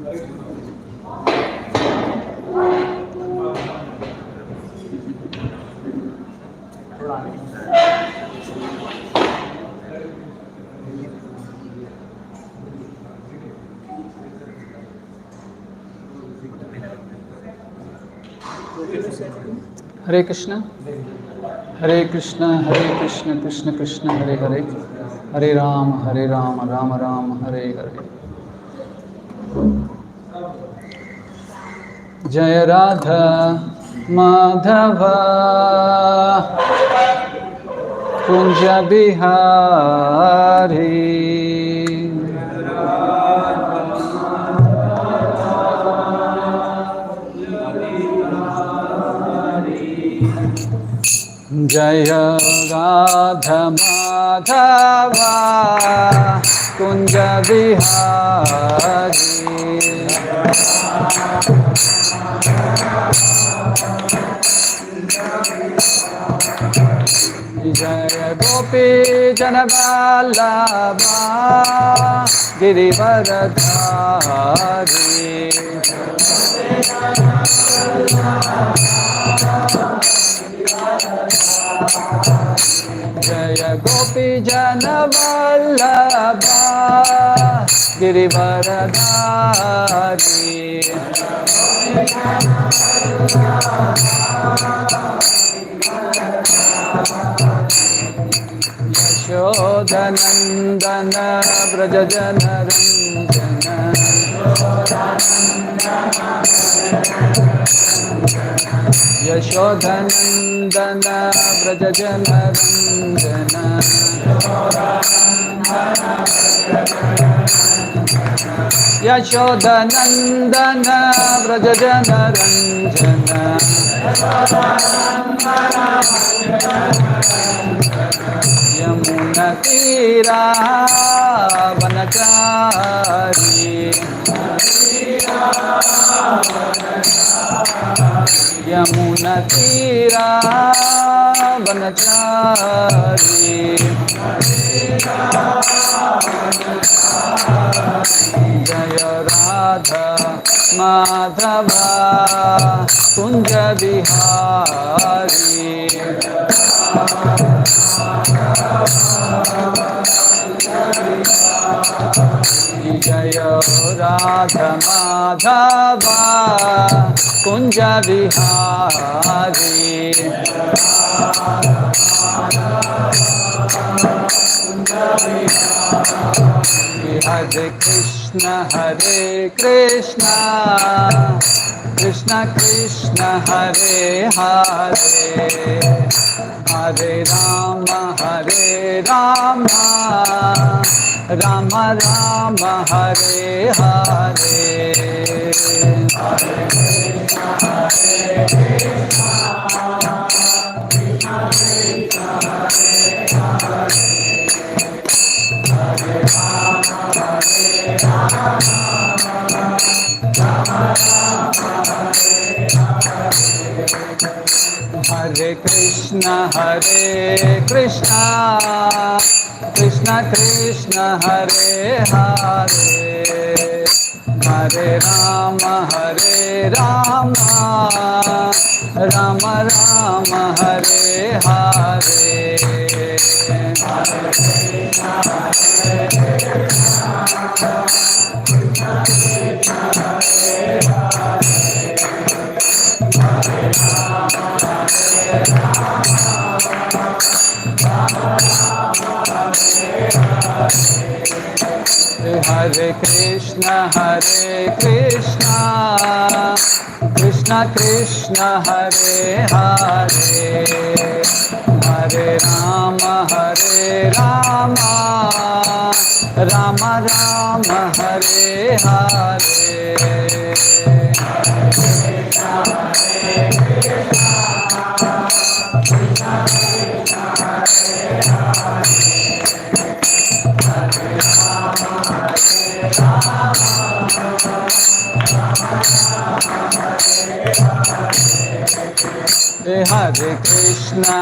Hare Krishna, Krishna Krishna Krishna, Hare Hare, Hare Rama, Rama Rama, Hare Hare. Jaya Radha Madhava Kunja Bihari Jaya Radha Madhava Kunja Bihari Jaya Gopi Janavallabha Girivaradhari Jaya Gopi Janavallabha Girivaradhari Yashodanandana Vrajajana Ranjana Yashodanandana Vrajajana Ranjana Yashodanandana Vrajajana Ranjana Yamuna Tira Vanachari Yamuna Tira Vanachari Jaya Radha Madhava Kunja Bihari Jaya Radha Madhava Kunja Bihari Hare Krishna Krishna Krishna Hare Hare Hare Rama Rama Rama Hare Hare Hare Krishna Krishna Krishna Hare Hare Krishna Krishna Krishna Hare Hare Hare Rama Rama Rama Hare Hare Hare Krishna Hare Krishna Krishna Krishna Hare Hare Hare Rama Rama Rama Hare Hare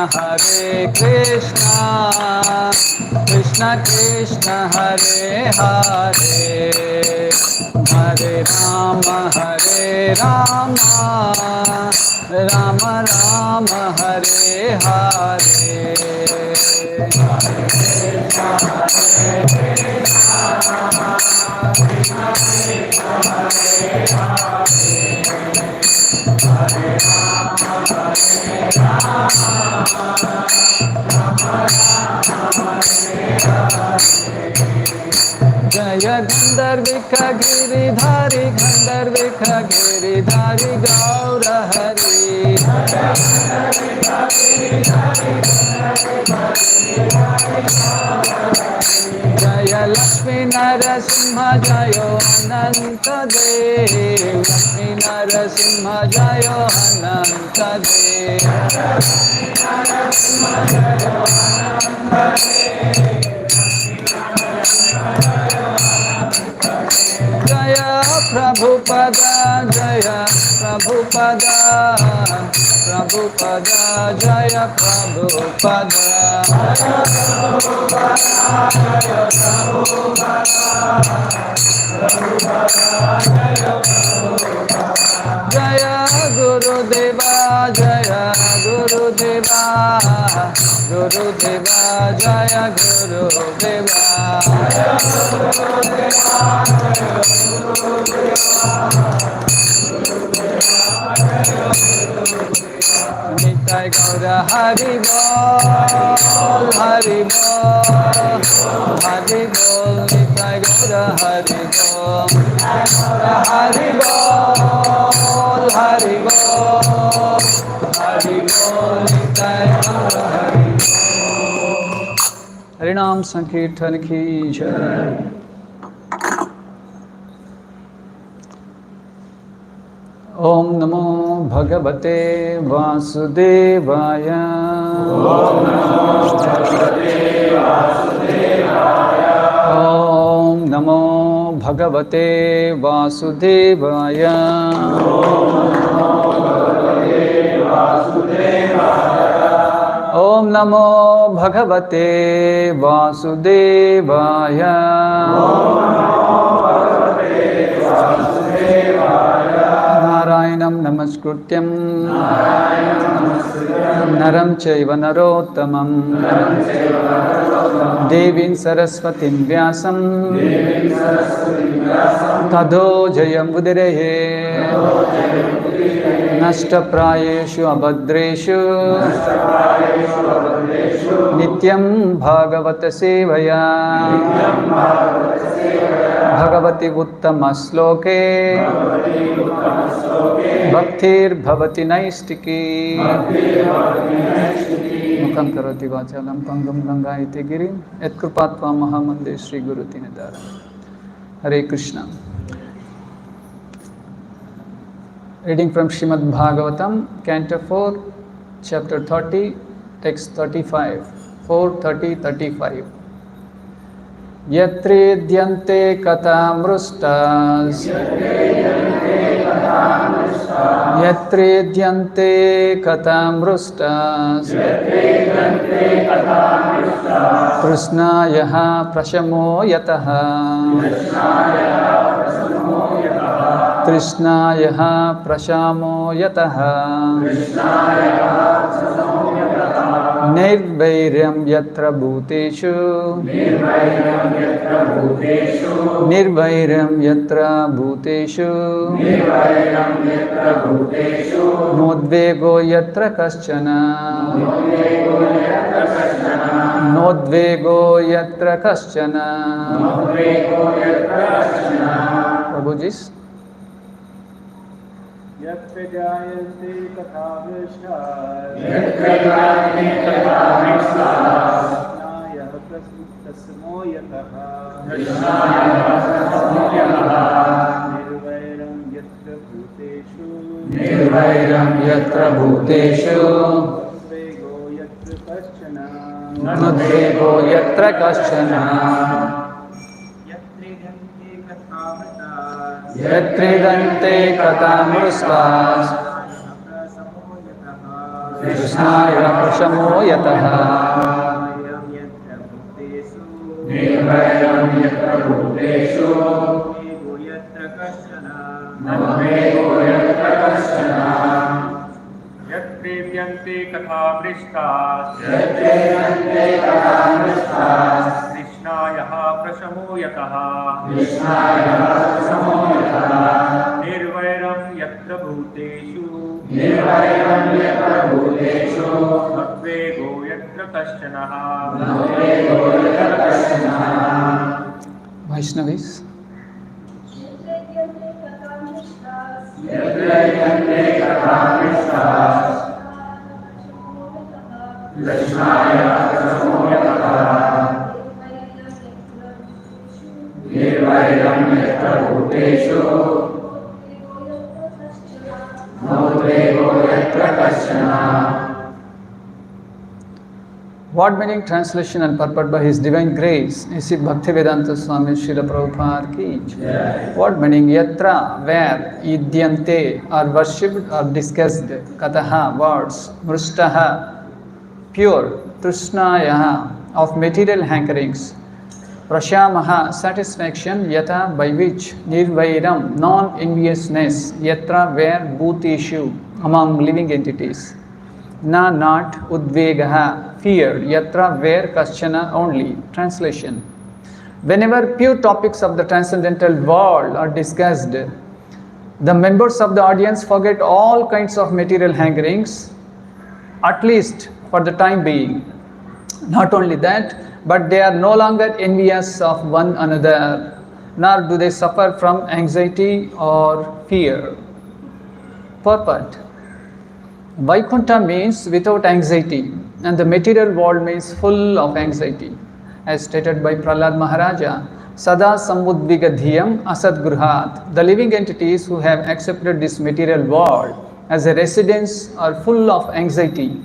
Hare Krishna Krishna Krishna Hare Hare Hare Rama, Rama Rama, Hare Hare. Jaya Gandharvika Giridhari Gandharvika Giridhari Gaura Hari. Jaya Lakshmi Narasimha Jayo Ananta Dev. Lakshmi Narasimha Jayo Ananta Dev. Jaya Prabhupada, Jaya Prabhupada, Prabhupada, Jaya Prabhupada. Jaya Gurudeva, Jaya Gurudeva, Gurudeva, Jaya Gurudeva. Nitai Gaura Hari Bol, Hari Bol, Hari Bol, Nitai Gaura Hari Bol, Hari Bol, Hari Bol, Hari Bol, Nitai Gaura Hari Bol. Harinam Sankirtan Ki Jai. Om Namo Bhagavate Vasudevaya. Om Namo Bhagavate Vasudevaya. Om Namo Bhagavate Vasudevaya. Om Namo Bhagavate Vasudevaya. Narayanam Namaskrutyam Naram Chaiva Narottamam Devim Saraswatim Vyasam Tado Jayam Udireye Nashta Prayeshu Abhadreshu Nityam Bhagavata Sevaya Bhagavati Uttama Sloke Bhaktir Bhavati Naistiki Mukham Karoti Vachalam Pangam Gangayate Girim Et Krupatva Mahamande Sri Guru Tinadara. Hare Krishna. Reading from Srimad Bhagavatam, Canto 4, Chapter 30, Text 35, 4:30-35. Yatreḍyante kathā mṛṣṭās. Yatreḍyante kathā mṛṣṭās. tṛṣṇāyāḥ praśamo yataḥ. tṛṣṇāyāḥ praśamo yataḥ. nirvairam yatra bhūteṣu. nirvairam yatra bhūteṣu. nodvego yatra kaścana. nodvego yatra kaścana. Prabhuji. yatreḍyante kathā mṛṣṭās. praśamo yataḥ. nirvairam yatra bhūteṣu. nodvego yatra kaścana. yatreḍyante kathā mṛṣṭās. tṛṣṇāyāḥ praśamo yataḥ. nirvairam yatra bhūteṣu. nodvego yatra kaścana, yatreḍyante kathā mṛṣṭās, yatreḍyante kathā mṛṣṭās, tṛṣṇāyāḥ praśamo yataḥ, tṛṣṇāyāḥ praśamo yataḥ, nirvairam yatra bhūteṣu, nirvairam yatra bhūteṣu, nodvego yatra kaścana, nodvego yatra kaścana. Vaishnavis. yatreḍyante kathā mṛṣṭās, tṛṣṇāyāḥ praśamo yataḥ, nirvairam yatra bhūteṣu, nodvego yatra kaścana. Word meaning, translation and purport by His Divine Grace, A.C. Bhaktivedanta Swami Srila Prabhupada ki jai. Word meaning, yatra, where, īḍyante, are worshipped or discussed, kathāḥ, words, mṛṣṭāḥ, pure, tṛṣṇāyāḥ, of material hankerings, praśamaḥ, satisfaction, yataḥ, by which, nirvairam, non-enviousness, yatra, where, bhūteṣu, among living entities, na, not, udvegaḥ, fear, yatra, where, kaścana, only. Translation. Whenever pure topics of the transcendental world are discussed, the members of the audience forget all kinds of material hankerings, at least for the time being. Not only that, but they are no longer envious of one another, nor do they suffer from anxiety or fear. Purport. Vaikuṇṭha means without anxiety, and the material world means full of anxiety. As stated by Prahlāda Mahārāja, sadā samudvigna-dhiyām, asad-grahāt. The living entities who have accepted this material world as a residence are full of anxiety.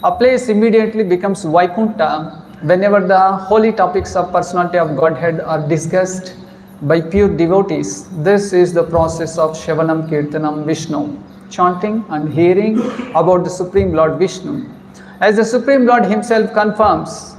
A place immediately becomes Vaikuṇṭha whenever the holy topics of Personality of Godhead are discussed by pure devotees. This is the process of Shravanam Kirtanam Vishnu, chanting and hearing about the Supreme Lord Vishnu. As the Supreme Lord Himself confirms,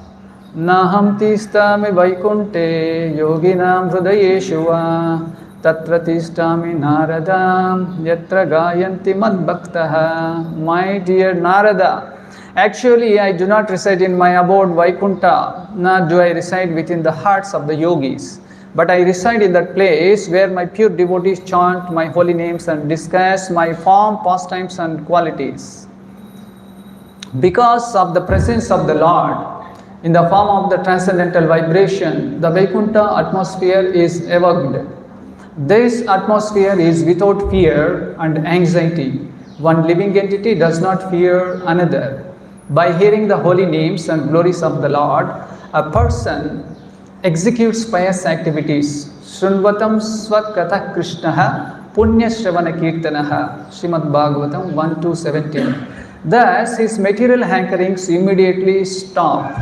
Naham tistami Vaikuṇṭhe yoginam hridayeshu va tatra tistami Naradam yatreḍyante madbhaktaḥ. My dear Narada, actually I do not reside in my abode Vaikuṇṭha, nor do I reside within the hearts of the yogis, but I reside in that place where my pure devotees chant my holy names and discuss my form, pastimes and qualities. Because of the presence of the Lord in the form of the transcendental vibration, the Vaikuṇṭha atmosphere is evoked. This atmosphere is without fear and anxiety. One living entity does not fear another. By hearing the holy names and glories of the Lord, a person executes pious activities. Shrunvatam svakatha Krishnaha punya shravana kirtanaha. Srimad Bhagavatam 1:17. Thus, his material hankerings immediately stop.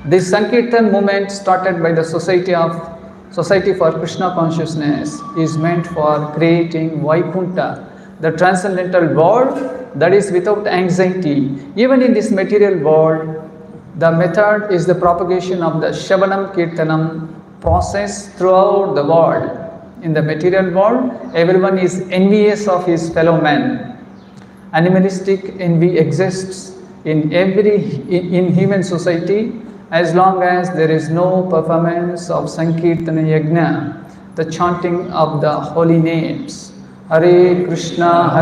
This Sankirtan movement, started by the Society for Krishna Consciousness, is meant for creating Vaikuṇṭha, the transcendental world that is without anxiety. Even in this material world, the method is the propagation of the Shravanam Kirtanam process throughout the world. In the material world, everyone is envious of his fellow man. Animalistic envy exists in human society as long as there is no performance of Sankirtana Yajna, the chanting of the holy names. Hare Krishna,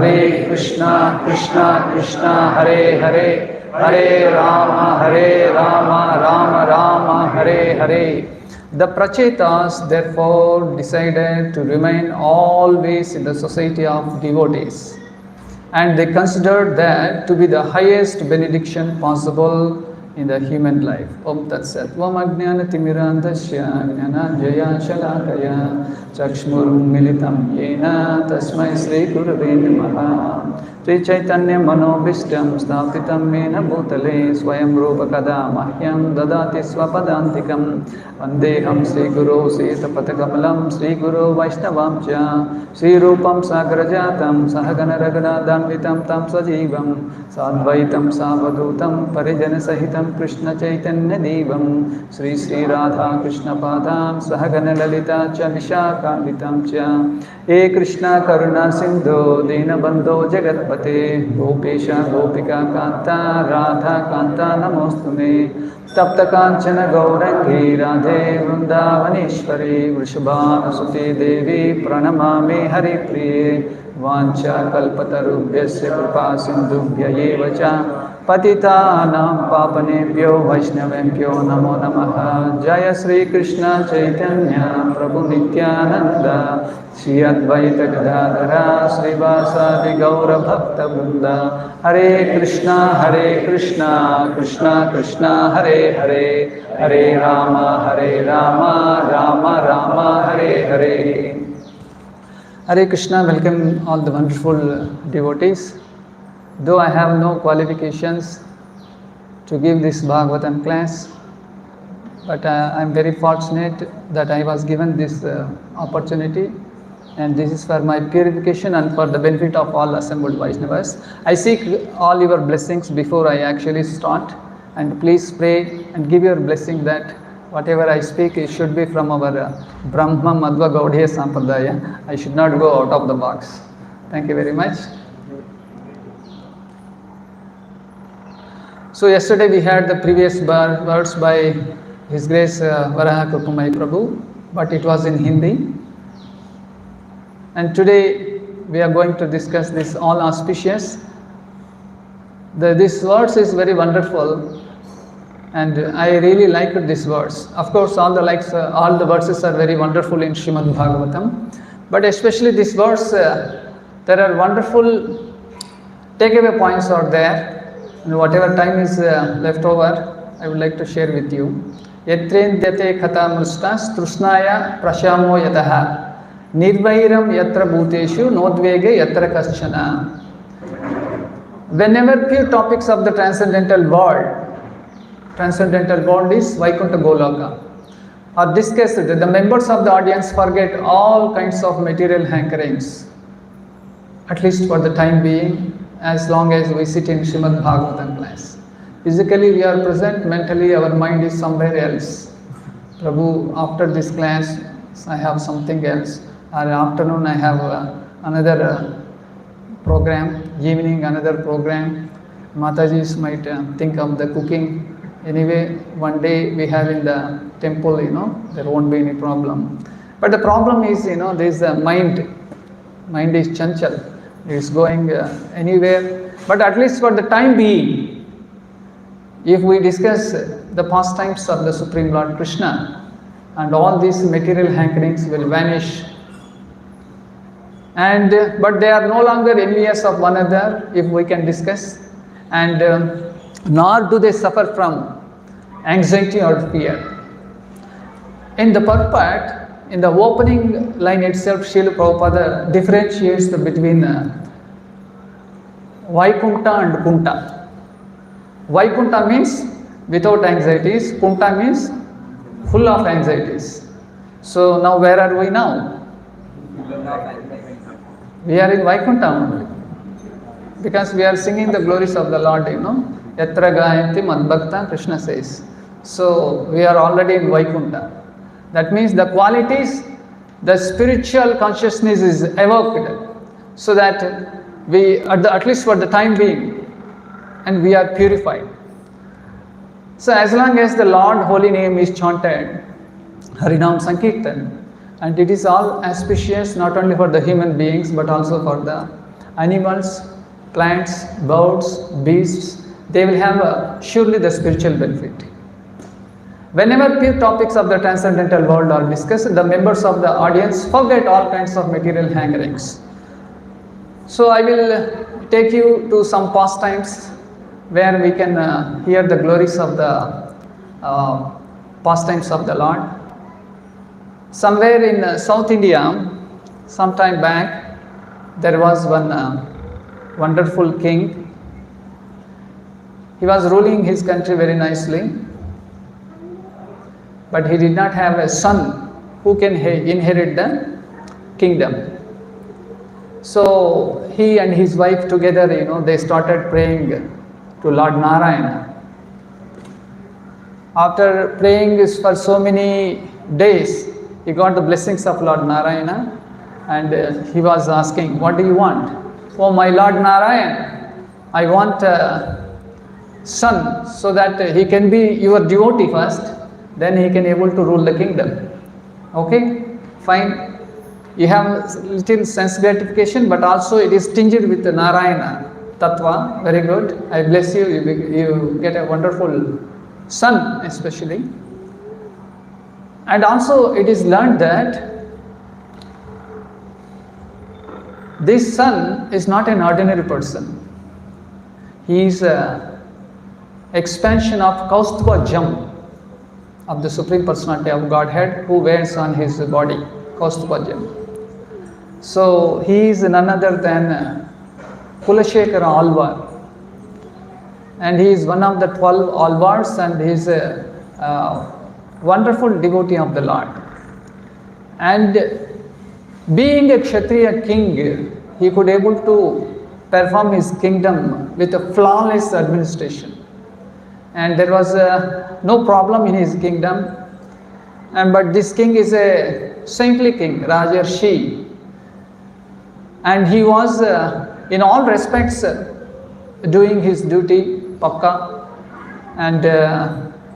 Krishna Krishna, Hare Hare, Hare Rama, Rama Rama, Hare Hare. The Prachetas therefore decided to remain always in the society of devotees, and they considered that to be the highest benediction possible in the human life. Om Tat Sat. Vam Ajnana-timirandasya Jnana-jaya Shalakaya Chakshmurum Militam Yena Tasmai Sri Gurave Namaha. Sri Chaitanya Manobhishtam Sthapitam Mena Bhutale Swayam Rupa Kada Mahyam Dadati Swapadantikam Vandeham Sri Guru Sita Patakamalam Sri Guru Vaishnavam Cha Sri Rupam Sagrajatam Sahagana Ragana Danvitam Tam Sajivam Sadvaitam Savadutam Parijana Sahitam Krishna Chaitanya Devam Sri Sri Radha Krishna Padam Sahagana Lalita Cha Vishakhanvitam Cha He Krishna Karuna Sindhu Dinabandho Jagatpate Gopesha Gopika Kanta Radha Kanta Namostume Tapta Kanchana Gaurangi Radhe Vrindavaneshwari Vrishabhanasuti Devi Pranamami Hari Priye Vancha Kalpatarubhyasya Kripa Sindhubhya Eva Cha Patitanam Papanebhyo Vaishnavembhyo Namo Namaha Jaya Sri Krishna Chaitanya Prabhu Nityananda Sri Advaita Gadadhara Srivasadi Gaura Bhakta Vrinda Hare Krishna Krishna Krishna Hare Hare Hare Rama Rama Rama Hare Hare. Hare Krishna, welcome all the wonderful devotees. Though I have no qualifications to give this Bhagavatam class, but I am very fortunate that I was given this opportunity, and this is for my purification and for the benefit of all assembled Vaishnavas. I seek all your blessings before I actually start, and please pray and give your blessing that whatever I speak, it should be from our Brahma Madhva Gaudiya Sampradaya. I should not go out of the box. Thank you very much. So yesterday we had the previous words by His Grace Varaha Krupamai Prabhu, but it was in Hindi. And today we are going to discuss this all auspicious. This verse is very wonderful, and I really liked this verse. Of course, all the verses are very wonderful in Srimad Bhagavatam, but especially this verse, there are wonderful takeaway points out there. And whatever time is left over, I would like to share with you. Yatreḍyante kathā mṛṣṭās tṛṣṇāyāḥ praśamo yataḥ nirvairam yatra bhūteṣu nodvego yatra kaścana. Whenever pure topics of the transcendental world is Vaikuṇṭha Goloka, are discussed, the members of the audience forget all kinds of material hankerings, at least for the time being, as long as we sit in Srimad Bhagavatam class. Physically we are present, mentally our mind is somewhere else. Prabhu, after this class I have something else, or afternoon I have another program, evening another program. Matajis might think of the cooking. Anyway, one day we have in the temple, there won't be any problem. But the problem is, there is a mind is chanchal. It is going anywhere. But at least for the time being, if we discuss the pastimes of the Supreme Lord Krishna, and all these material hankerings will vanish. But they are no longer envious of one another if we can discuss, and nor do they suffer from anxiety or fear. In the purport, in the opening line itself, Srila Prabhupada differentiates between Vaikuṇṭha and Kuṇṭha. Vaikuṇṭha means without anxieties, Kuṇṭha means full of anxieties. So now where are we now? We are in Vaikuṇṭha only, because we are singing the glories of the Lord, yatreḍyante madbhakta, Krishna says. So we are already in Vaikuṇṭha. That means the qualities, the spiritual consciousness is evoked, so that we, at least for the time being, and we are purified. So as long as the Lord holy name is chanted, Harinam Sankirtan, and it is all auspicious not only for the human beings but also for the animals, plants, birds, beasts, they will have surely the spiritual benefit. Whenever pure topics of the transcendental world are discussed, the members of the audience forget all kinds of material hankerings. So I will take you to some pastimes where we can hear the glories of the pastimes of the Lord. Somewhere in South India, some time back, there was one wonderful king. He was ruling his country very nicely, but he did not have a son who can inherit the kingdom. So he and his wife together, they started praying to Lord Narayana. After praying for so many days, he got the blessings of Lord Narayana, and he was asking, what do you want? Oh my Lord Narayana, I want a son so that he can be your devotee first, then he can able to rule the kingdom. Okay, fine. You have little sense gratification, but also it is tinged with the Narayana Tattva. Very good. I bless you. You get a wonderful son, especially. And also it is learned that this son is not an ordinary person. He is an expansion of kausthubajam of the Supreme Personality of Godhead, who wears on his body kausthubajam. So he is none other than Kulashekara Alvar, and he is one of the 12 Alvars, and he is a wonderful devotee of the Lord. And being a Kshatriya king, he could able to perform his kingdom with a flawless administration, and there was no problem in his kingdom. But this king is a saintly king, Rajarshi, and he was in all respects doing his duty, pakka, and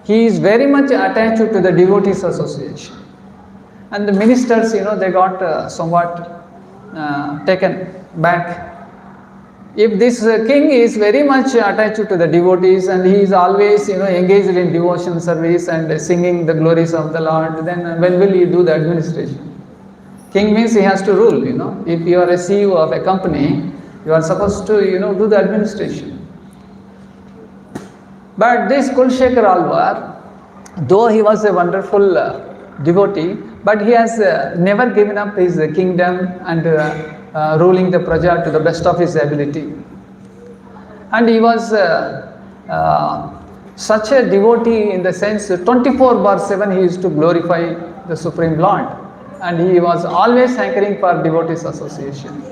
he is very much attached to the devotees association. And the ministers, they got somewhat taken back. If this king is very much attached to the devotees, and he is always engaged in devotion service and singing the glories of the Lord, then when will he do the administration? King means he has to rule. If you are a CEO of a company, you are supposed to do the administration. But this Kulashekara Alvar, though he was a wonderful devotee, but he has never given up his kingdom and ruling the praja to the best of his ability. And he was such a devotee in the sense 24/7 he used to glorify the Supreme Lord, and he was always hankering for devotees association.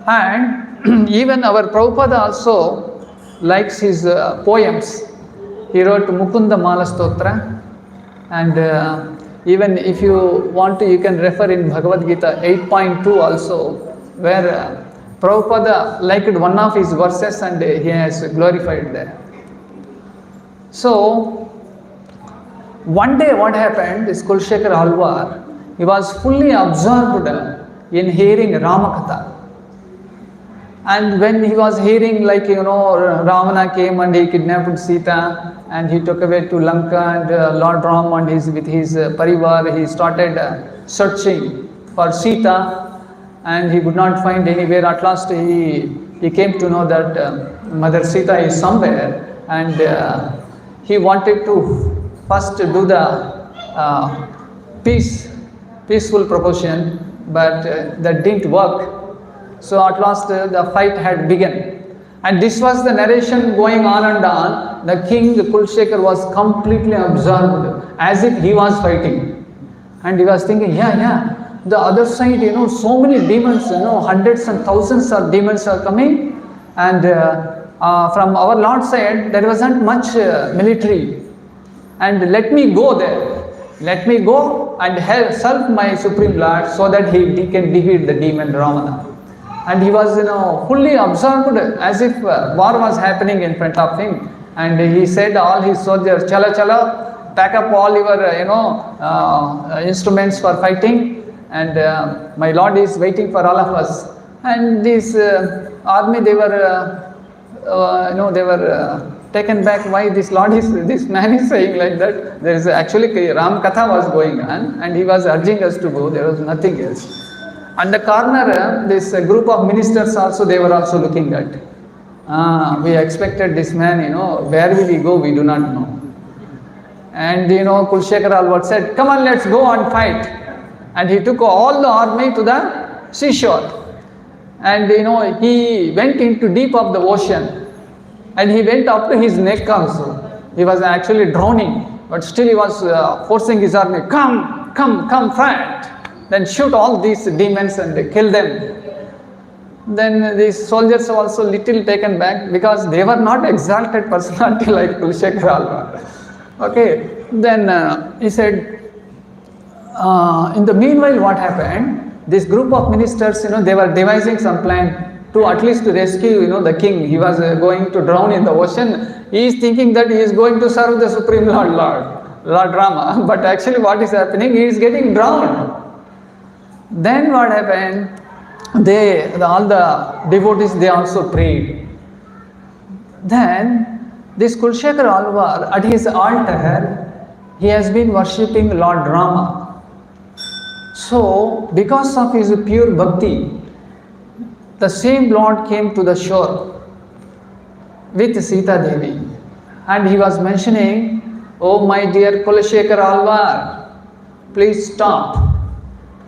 And even our Prabhupada also likes his poems. He wrote Mukunda Mala Stotra, and even if you want to, you can refer in Bhagavad Gita 8.2 also, where Prabhupada liked one of his verses and he has glorified there. So one day what happened is Kulashekara Alvar, he was fully absorbed in hearing Ramakatha. And when he was hearing, Ravana came and he kidnapped Sita and he took away to Lanka, and Lord Ram and with his parivar, he started searching for Sita, and he could not find anywhere. At last he came to know that Mother Sita is somewhere, and he wanted to first do the peaceful proposition, but that didn't work. So at last the fight had begun, and this was the narration going on and on. The king Kulashekara was completely absorbed, as if he was fighting, and he was thinking, the other side, so many demons, hundreds and thousands of demons are coming, and from our Lord's side there wasn't much military, and let me go there, let me go and help my Supreme Lord so that he can defeat the demon Ravana. And he was fully absorbed, as if war was happening in front of him. And he said all his soldiers, chala, pack up all your instruments for fighting, and my Lord is waiting for all of us. And this army, they were taken back. Why this man is saying like that? There is actually Ram Katha was going on, and he was urging us to go. There was nothing else. On the corner, this group of ministers also, they were also looking at. We expected this man, where will he go? We do not know. And Kulashekara Alvar said, come on, let's go and fight. And he took all the army to the seashore. and he went into deep of the ocean, and he went up to his neck also. He was actually drowning, but still he was forcing his army, come, fight. Then shoot all these demons and kill them. Then these soldiers were also little taken back because they were not exalted personality like Kulshekhara Alvar. Okay, then he said, in the meanwhile what happened, this group of ministers, they were devising some plan to at least to rescue, the king. He was going to drown in the ocean. He is thinking that he is going to serve the Supreme Lord Rama, but actually what is happening, he is getting drowned. Then what happened, all the devotees, they also prayed. Then this Kulshekhara Alvar, at his altar, he has been worshipping Lord Rama. So because of his pure bhakti, the same Lord came to the shore with Sita Devi, and he was mentioning, "Oh my dear Kulshekhara Alvar, please stop,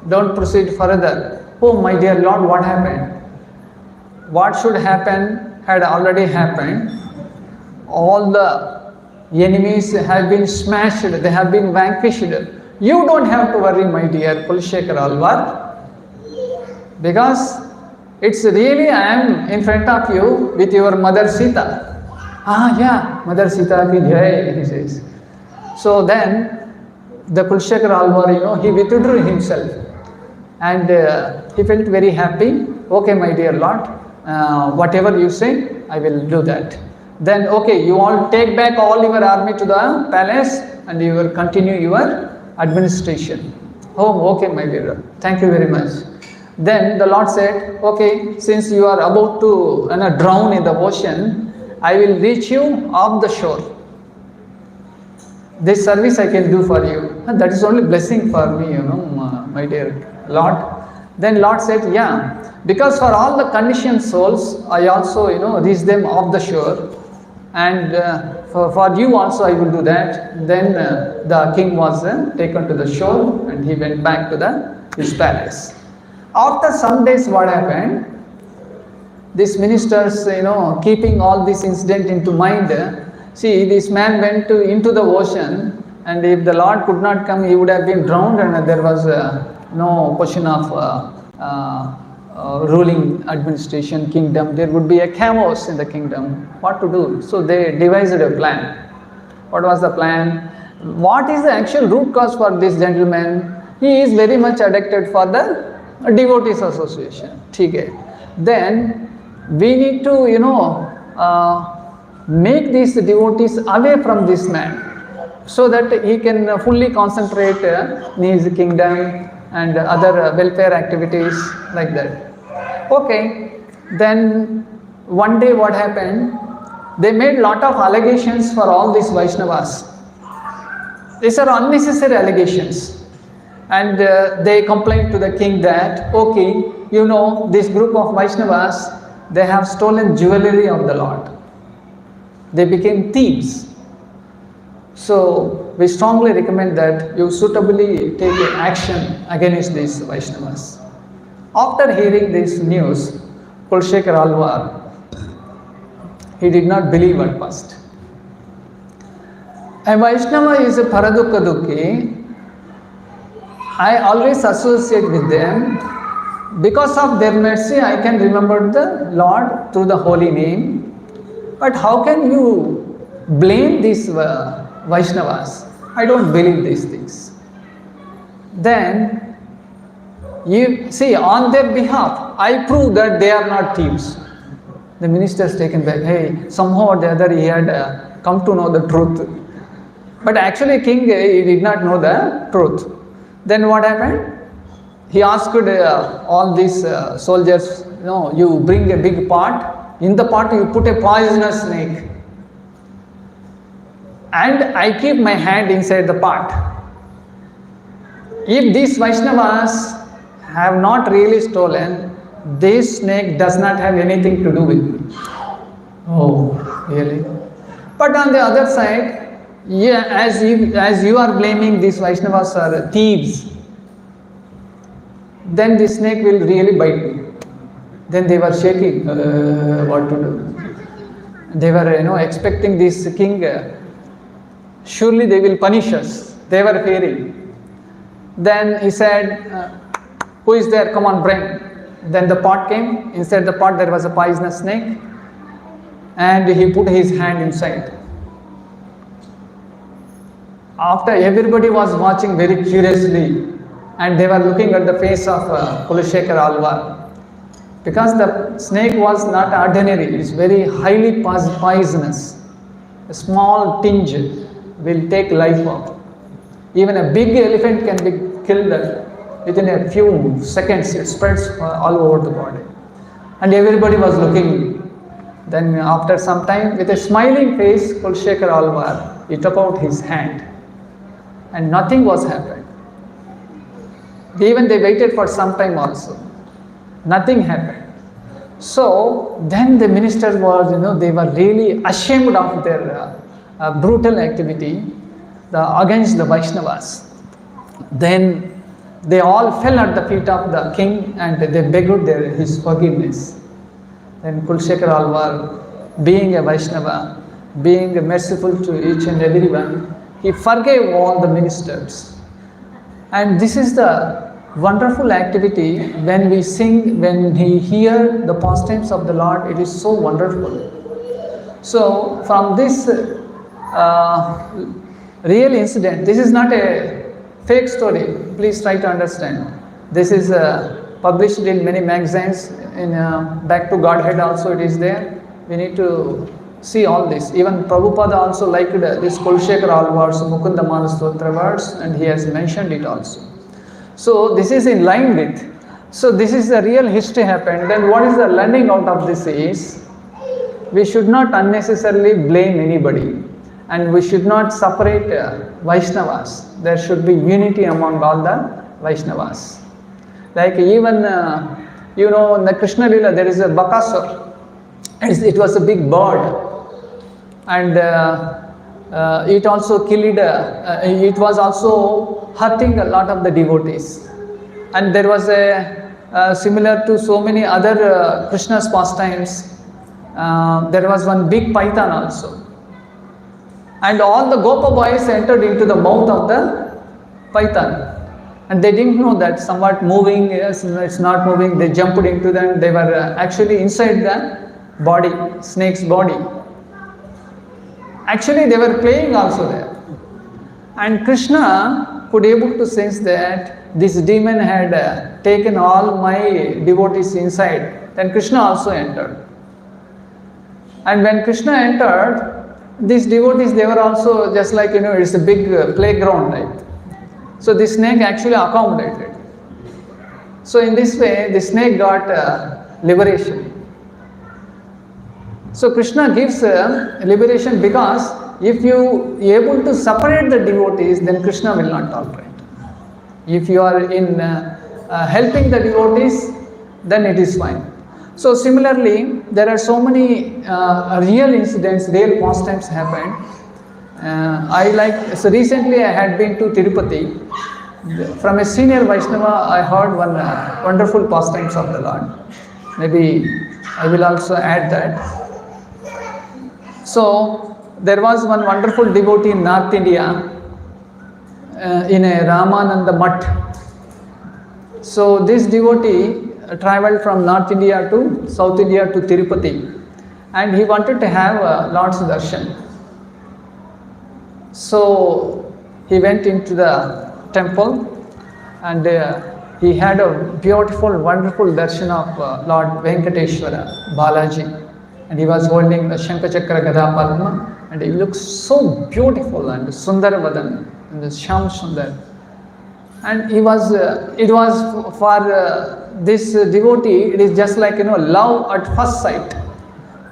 don't proceed further." Oh my dear Lord, what happened? What should happen had already happened. All the enemies have been smashed, they have been vanquished. You don't have to worry, my dear Kulshekhara Alvar, because it's really I am in front of you with your mother Sita. Yeah, Mother Sita ki jai, he says. So then the Kulshekhara Alvar, he withdrew himself, and he felt very happy. Okay, my dear Lord, whatever you say, I will do that. Then okay, you all take back all your army to the palace and you will continue your administration. Oh, okay, my dear Lord, thank you very much. Then the Lord said, okay, since you are about to drown in the ocean, I will reach you off the shore. This service I can do for you. And that is only blessing for me, my dear Lord. Then Lord said, yeah, because for all the conditioned souls, I also, reach them off the shore. And for you also I will do that. Then the king was taken to the shore and he went back to his palace. After some days, what happened? These ministers, keeping all this incident into mind, see, this man went into the ocean, and if the Lord could not come, he would have been drowned, and there was no question of ruling administration, kingdom. There would be a chaos in the kingdom. What to do? So they devised a plan. What was the plan? What is the actual root cause for this gentleman? He is very much addicted for the devotees association. Okay. Then we need to, make these devotees away from this man, so that he can fully concentrate in his kingdom and other welfare activities like that. Okay, then one day what happened? They made lot of allegations for all these Vaishnavas. These are unnecessary allegations. And they complained to the king that, okay, this group of Vaishnavas, they have stolen jewelry of the Lord. They became thieves. So we strongly recommend that you suitably take action against these Vaishnavas. After hearing this news, Kulshekhara Alvar, he did not believe at first. A Vaishnava is a paradukka dukhi. I always associate with them. Because of their mercy, I can remember the Lord through the holy name. But how can you blame these Vaishnavas? I don't believe these things. Then, you see, on their behalf, I prove that they are not thieves. The minister is taken back. Hey, somehow or the other he had come to know the truth. But actually, king, he did not know the truth. Then what happened? He asked all these soldiers, you bring a big pot. In the pot you put a poisonous snake. And I keep my hand inside the pot. If these Vaishnavas have not really stolen, this snake does not have anything to do with me. Oh, really? But on the other side, yeah, as you are blaming these Vaishnavas are thieves, then the snake will really bite me. Then they were shaking, what to do. They were, expecting this king, surely they will punish us. They were fearing. Then he said, who is there? Come on, bring. Then the pot came. Inside the pot there was a poisonous snake. And he put his hand inside. After everybody was watching very curiously, and they were looking at the face of Kulashekara Alvar. Because the snake was not ordinary, it is very highly poisonous. A small tinge will take life out. Even a big elephant can be killed within a few seconds. It spreads all over the body. And everybody was looking. Then after some time, with a smiling face, Kulashekara Alvar, he took out his hand. And nothing was happened. Even they waited for some time also. Nothing happened. So then the ministers was, they were really ashamed of their brutal activity against the Vaishnavas. Then they all fell at the feet of the king and they begged his forgiveness. Then Kulashekara Alvar, being a Vaishnava, being merciful to each and everyone, he forgave all the ministers. And this is the wonderful activity when we sing, when we hear the pastimes of the Lord, it is so wonderful. So from this real incident, this is not a fake story, please try to understand. This is published in many magazines, in Back to Godhead also it is there. We need to see all this. Even Prabhupada also liked this Kulashekara Alvar's Mukunda Manastotra verse, and he has mentioned it also. So this is in line with. So this is the real history happened. Then what is the learning out of this is, we should not unnecessarily blame anybody. And we should not separate Vaishnavas. There should be unity among all the Vaishnavas. Like even, in the Krishna Lila there is a Bakasur. It was a big bird. And it also killed, it was also hurting a lot of the devotees. And there was a similar to so many other Krishna's pastimes, there was one big python also. And all the Gopa boys entered into the mouth of the python. And they didn't know that somewhat moving, yes, it's not moving, they jumped into them, they were actually inside the body, snake's body. Actually they were playing also there. And Krishna could able to sense that this demon had taken all my devotees inside. Then Krishna also entered. And when Krishna entered, these devotees, they were also just like, it's a big playground, right? So the snake actually accommodated. So in this way, the snake got liberation. So Krishna gives liberation because if you are able to separate the devotees, then Krishna will not tolerate. If you are in helping the devotees, then it is fine. So similarly, there are so many real incidents, real pastimes happened. So recently I had been to Tirupati. From a senior Vaishnava, I heard one wonderful pastimes of the Lord. Maybe I will also add that. So there was one wonderful devotee in North India, in a Ramananda Mutt. So this devotee travelled from North India to South India to Tirupati, and he wanted to have Lord's darshan. So he went into the temple and he had a beautiful, wonderful darshan of Lord Venkateshwara, Balaji, and he was holding the Shankachakra Gadha Padma, and he looks so beautiful and Sundaravadan and the Sham Sundar. And it was for this devotee, it is just like love at first sight.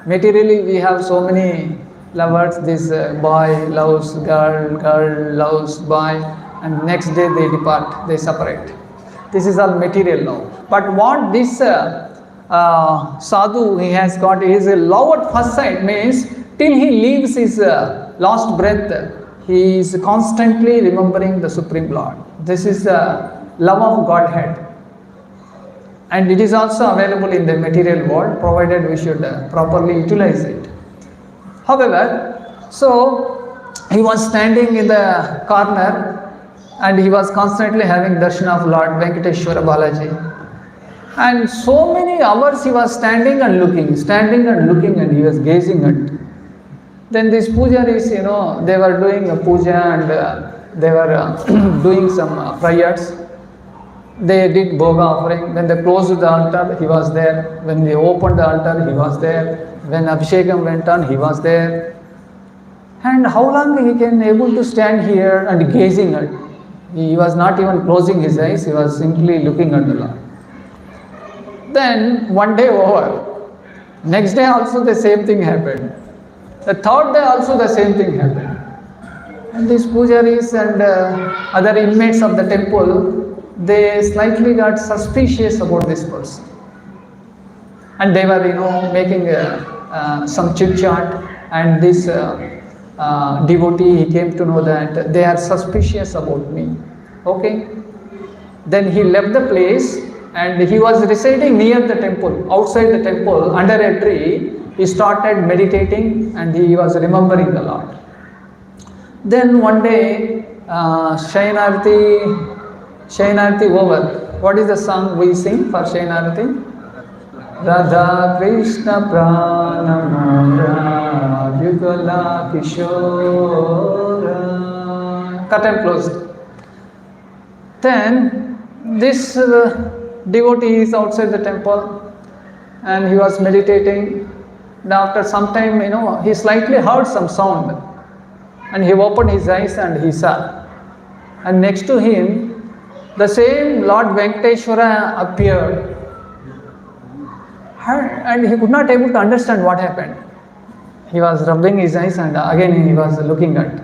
Materially we have so many lovers, this boy loves girl, girl loves boy, and next day they depart, they separate. This is all material love. But what this sadhu he has got is a love at first sight, means till he leaves his last breath, he is constantly remembering the Supreme Lord. This is the love of Godhead. and it is also available in the material world, provided we should properly utilize it. However, so he was standing in the corner and he was constantly having darshan of Lord Venkateshwara Balaji. And so many hours he was standing and looking, and he was gazing at. Then these pujaris, they were doing a puja and they were doing some prayers. They did bhoga offering. When they closed the altar, he was there. When they opened the altar, he was there. When Abhishekam went on, he was there. And how long he can able to stand here and gazing at? He was not even closing his eyes, he was simply looking at the Lord. Then one day over, next day also the same thing happened. The third day also the same thing happened. And these pujaris and other inmates of the temple, they slightly got suspicious about this person. And they were, making some chit chat, and this devotee, he came to know that they are suspicious about me. Okay. Then he left the place and he was residing near the temple, outside the temple, under a tree. He started meditating and he was remembering the Lord. Then one day, Shayanarati over. What is the song we sing for Shayanarati? Radha Krishna Pranamara Yugala Kishora. Curtain closed. Then this devotee is outside the temple and he was meditating. And after some time, he slightly heard some sound and he opened his eyes and he saw. And next to him, the same Lord Venkateshwara appeared. And he could not able to understand what happened. He was rubbing his eyes and again he was looking at.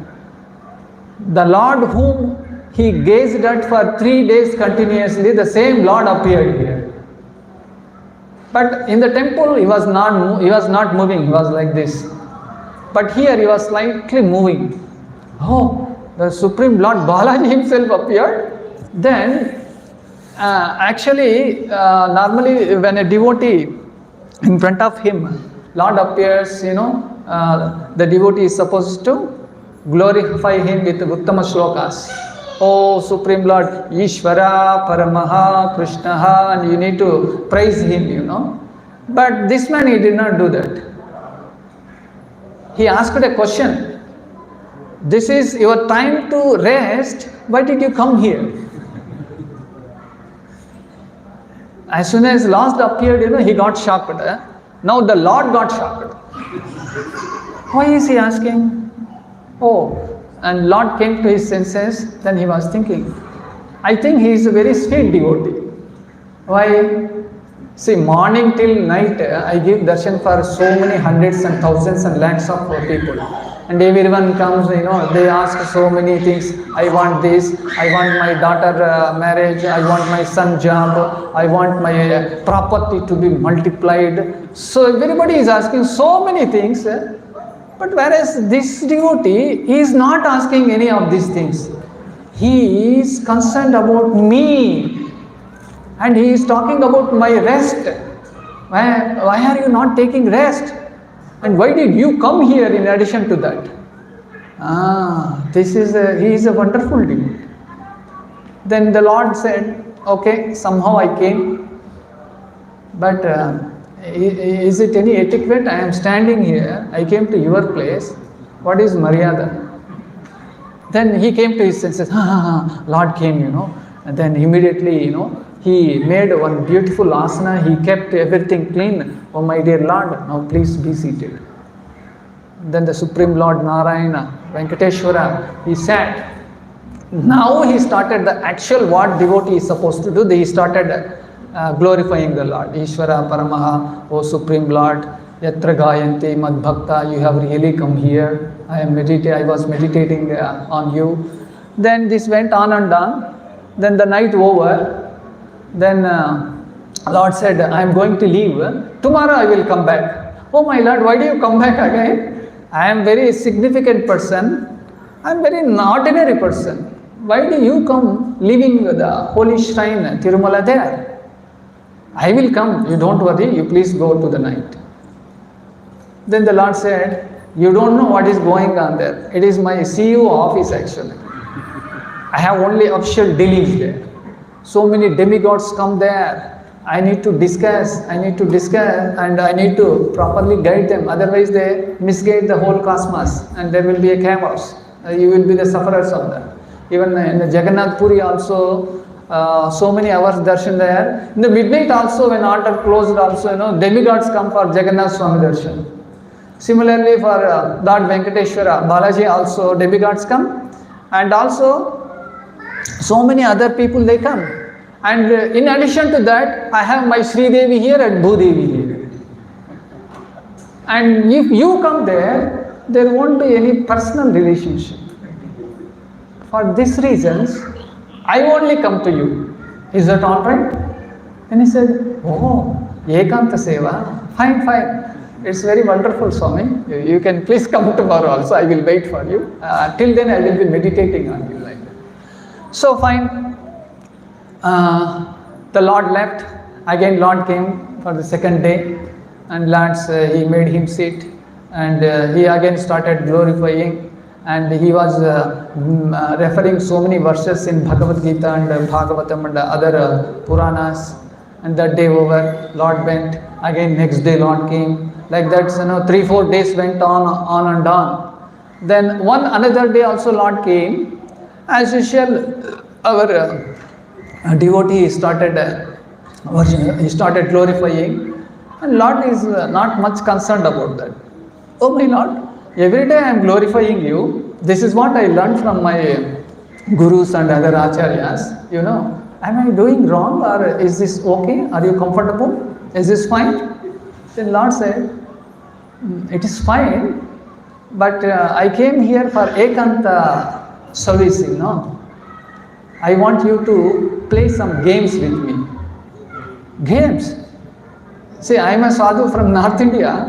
The Lord whom he gazed at for 3 days continuously, the same Lord appeared here. But in the temple he was not moving, he was like this. But here he was slightly moving. Oh, the Supreme Lord Balaji himself appeared. Then normally when a devotee in front of him, Lord appears, the devotee is supposed to glorify him with uttama shlokas. Oh Supreme Lord, Ishvara, Paramaha, Krishnaha, and you need to praise him, But this man, he did not do that. He asked a question. This is your time to rest, why did you come here? As soon as Lord appeared, he got shocked. Now the Lord got shocked. Why is he asking? Oh, and Lord came to his senses. Then he was thinking, I think he is a very sweet devotee. Why? See, morning till night, I give darshan for so many hundreds and thousands and lakhs of people. And everyone comes, they ask so many things. I want this, I want my daughter marriage, I want my son job, I want my property to be multiplied. So everybody is asking so many things. But whereas this devotee, he is not asking any of these things. He is concerned about me. And he is talking about my rest. Why are you not taking rest? And why did you come here in addition to that? He is a wonderful devotee. Then the Lord said, okay, somehow I came. But is it any etiquette? I am standing here. I came to your place. What is Maryada? Then he came to his senses. Lord came, And then immediately, he made one beautiful asana. He kept everything clean. Oh my dear Lord, now please be seated. Then the Supreme Lord Narayana, Venkateshwara, he sat. Now he started the actual what devotee is supposed to do. He started glorifying the Lord. Ishvara Paramaha, O Supreme Lord, yatreḍyante madbhakta, you have really come here. I was meditating on you. Then this went on and on. Then the night over. Then Lord said, I am going to leave. Tomorrow I will come back. Oh my Lord, why do you come back again? I am very significant person. I am very ordinary person. Why do you come leaving the holy shrine Tirumala there? I will come, you don't worry, you please go to the night. Then the Lord said, you don't know what is going on there. It is my CEO office actually. I have only official dealings there. So many demigods come there. I need to discuss, and I need to properly guide them. Otherwise they misguide the whole cosmos and there will be a chaos. You will be the sufferers of that. Even in the Jagannath Puri also, so many hours darshan there. In the midnight also, when altar closed also, demigods come for Jagannath Swami darshan. Similarly for Lord Venkateshwara, Balaji also, demigods come. And also, so many other people they come. And in addition to that, I have my Sri Devi here and Bhudevi here. And if you come there, there won't be any personal relationship. For these reasons, I only come to you. Is that all right? And he said, oh, Ekanta Seva, fine. It's very wonderful, Swami. You can please come tomorrow also. I will wait for you. Till then I will be meditating on you like that. So fine. The Lord left. Again Lord came for the second day. And Lord's, he made him sit. And he again started glorifying. And he was referring so many verses in Bhagavad Gita and Bhagavatam and other Puranas. And that day over, Lord went. Again next day Lord came. Like that, 3-4 days went on and on. Then another day also Lord came. As usual, our devotee started glorifying. And Lord is not much concerned about that. Oh my Lord, every day I am glorifying you. This is what I learned from my gurus and other acharyas. Am I doing wrong or is this okay? Are you comfortable? Is this fine? Then Lord said, it is fine, but I came here for Ekanta service, I want you to play some games with me. Games? See, I am a sadhu from North India,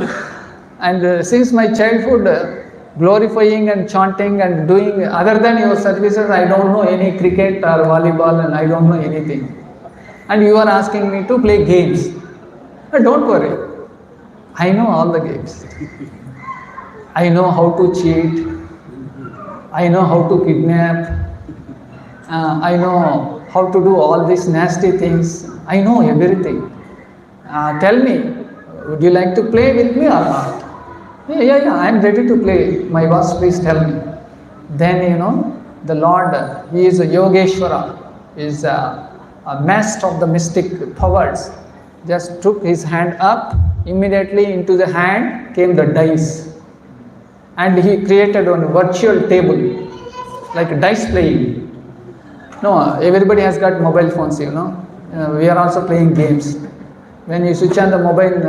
and since my childhood, glorifying and chanting and doing, other than your services, I don't know any cricket or volleyball and I don't know anything. And you are asking me to play games. Don't worry. I know all the games. I know how to cheat. I know how to kidnap. I know how to do all these nasty things. I know everything. Tell me, would you like to play with me or not? Yeah, I am ready to play. My boss, please tell me. Then, the Lord, he is a Yogeshwara, is a master of the mystic powers. Just took his hand up. Immediately into the hand came the dice, and he created a virtual table like a dice playing. No, everybody has got mobile phones, we are also playing games. When you switch on the mobile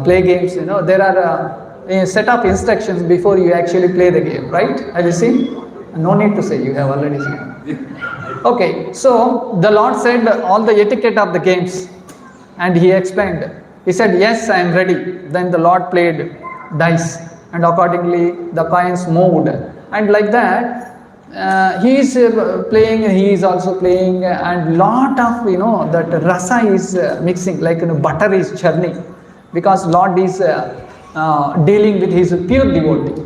play games, there are a set of instructions before you actually play the game, right? Have you seen? No need to say, you have already seen. Okay, so the Lord said all the etiquette of the games, and he explained. He said, yes, I am ready. Then the Lord played dice, and accordingly the coins moved. And like that, he is playing, he is also playing, and lot of, that rasa is mixing, like butter is churning, because Lord is dealing with his pure devotee.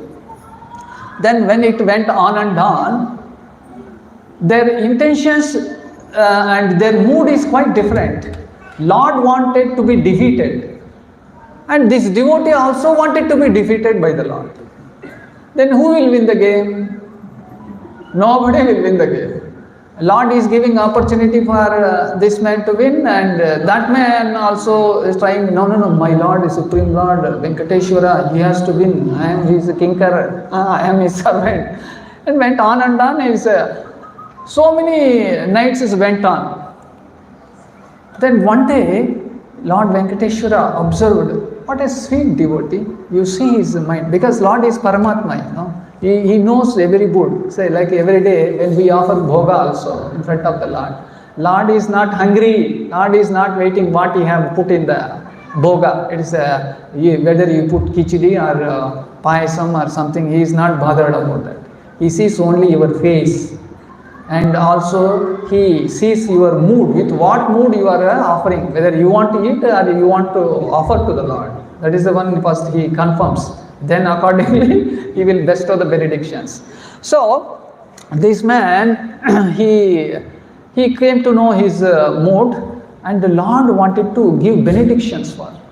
Then when it went on and on, their intentions and their mood is quite different. Lord wanted to be defeated, and this devotee also wanted to be defeated by the Lord. Then who will win the game? Nobody will win the game. Lord is giving opportunity for this man to win, and that man also is trying, no, my Lord is Supreme Lord, Venkateshwara, he has to win, I am his kinkar, I am his servant. And went on and on, so many nights went on. Then one day, Lord Venkateshwara observed, what a sweet devotee. You see his mind, because Lord is Paramatma, He knows every good. Say, like every day when we offer bhoga also in front of the Lord. Lord is not hungry. Lord is not waiting what he have put in the bhoga. It is whether you put khichdi or payasam or something, he is not bothered about that. He sees only your face. And also he sees your mood, with what mood you are offering, whether you want to eat or you want to offer to the Lord. That is the one first he confirms. Then accordingly he will bestow the benedictions. So this man, he came to know his mood, and the Lord wanted to give benedictions for him.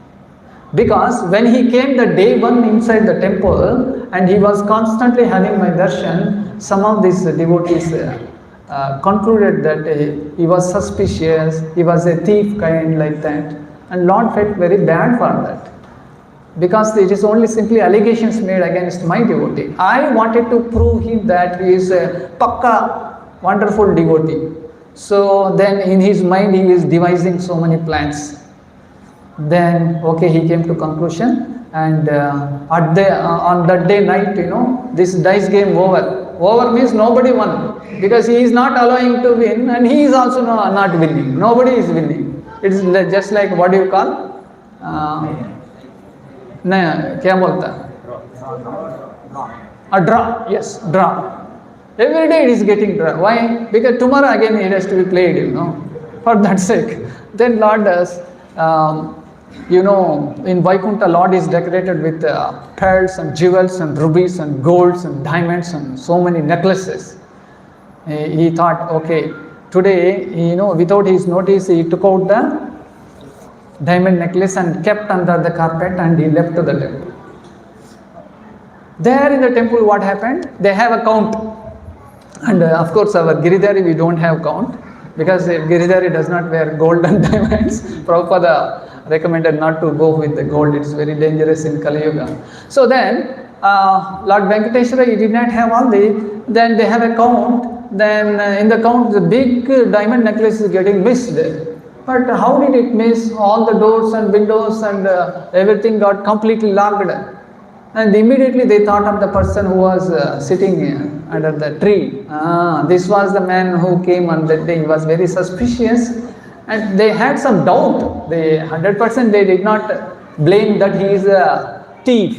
Because when he came the day one inside the temple and he was constantly having my darshan, some of these devotees concluded that he was suspicious, he was a thief kind like that. And Lord felt very bad for that. Because it is only simply allegations made against my devotee. I wanted to prove him that he is a pakka, wonderful devotee. So then in his mind he is devising so many plans. Then okay, he came to conclusion, and on that day night, this dice game over. Over means nobody won, because he is not allowing to win and he is also not winning. Nobody is winning. It is just like, what do you call? क्या बोलता है? A draw. Yes, draw. Every day it is getting draw. Why? Because tomorrow again it has to be played, for that sake. Then Lord does, in Vaikuṇṭha, Lord is decorated with pearls and jewels and rubies and golds and diamonds and so many necklaces. He thought, okay, today, without his notice, he took out the diamond necklace and kept under the carpet, and he left to the temple. There in the temple, what happened? They have a count. And of course, our Giridhari, we don't have count, because Giridhari does not wear gold and diamonds. Prabhupada recommended not to go with the gold. It's very dangerous in Kali Yuga. So then, Lord Venkateshwara, he did not have all then they have a count. Then in the count, the big diamond necklace is getting missed. But how did it miss? All the doors and windows and everything got completely locked. And immediately they thought of the person who was sitting under the tree. This was the man who came on that day. He was very suspicious. And they had some doubt. 100% they did not blame that he is a thief.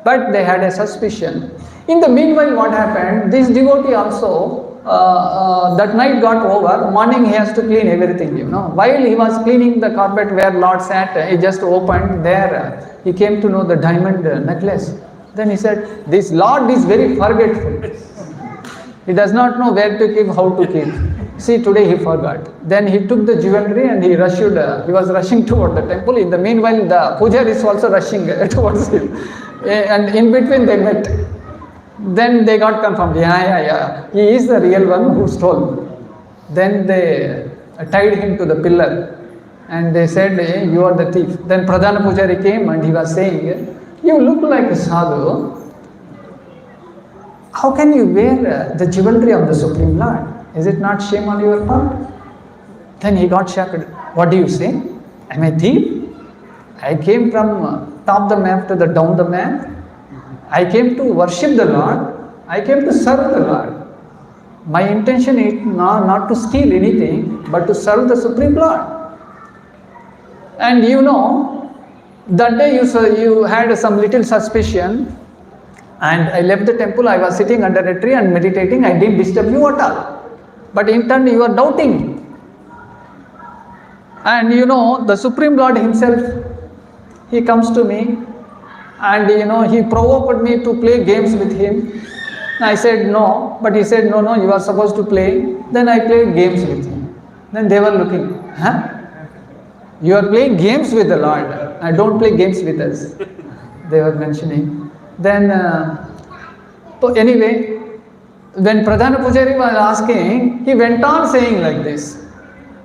But they had a suspicion. In the meanwhile, what happened? This devotee also, that night got over. Morning he has to clean everything, While he was cleaning the carpet where Lord sat, he just opened there. He came to know the diamond necklace. Then he said, this Lord is very forgetful. He does not know where to keep, how to keep. See, today he forgot. Then he took the jewelry and he was rushing toward the temple. In the meanwhile, the pujaari is also rushing towards him. And in between they met. Then they got confirmed, he is the real one who stole. Then they tied him to the pillar and they said, you are the thief. Then Pradhana Pujari came and he was saying, you look like a sadhu. How can you wear the jewelry of the Supreme Lord? Is it not shame on your part? Then he got shocked. What do you say? Am I a thief? I came from top the map to the down the map. I came to worship the Lord. I came to serve the Lord. My intention is not to steal anything, but to serve the Supreme Lord. And that day you had some little suspicion, and I left the temple. I was sitting under a tree and meditating. I didn't disturb you at all. But in turn you are doubting. And the Supreme Lord himself, he comes to me and he provoked me to play games with him. I said no, but he said no, you are supposed to play. Then I played games with him. Then they were looking, you are playing games with the Lord. I don't play games with us. They were mentioning. Then anyway, when Pradhana Pujari was asking, he went on saying like this.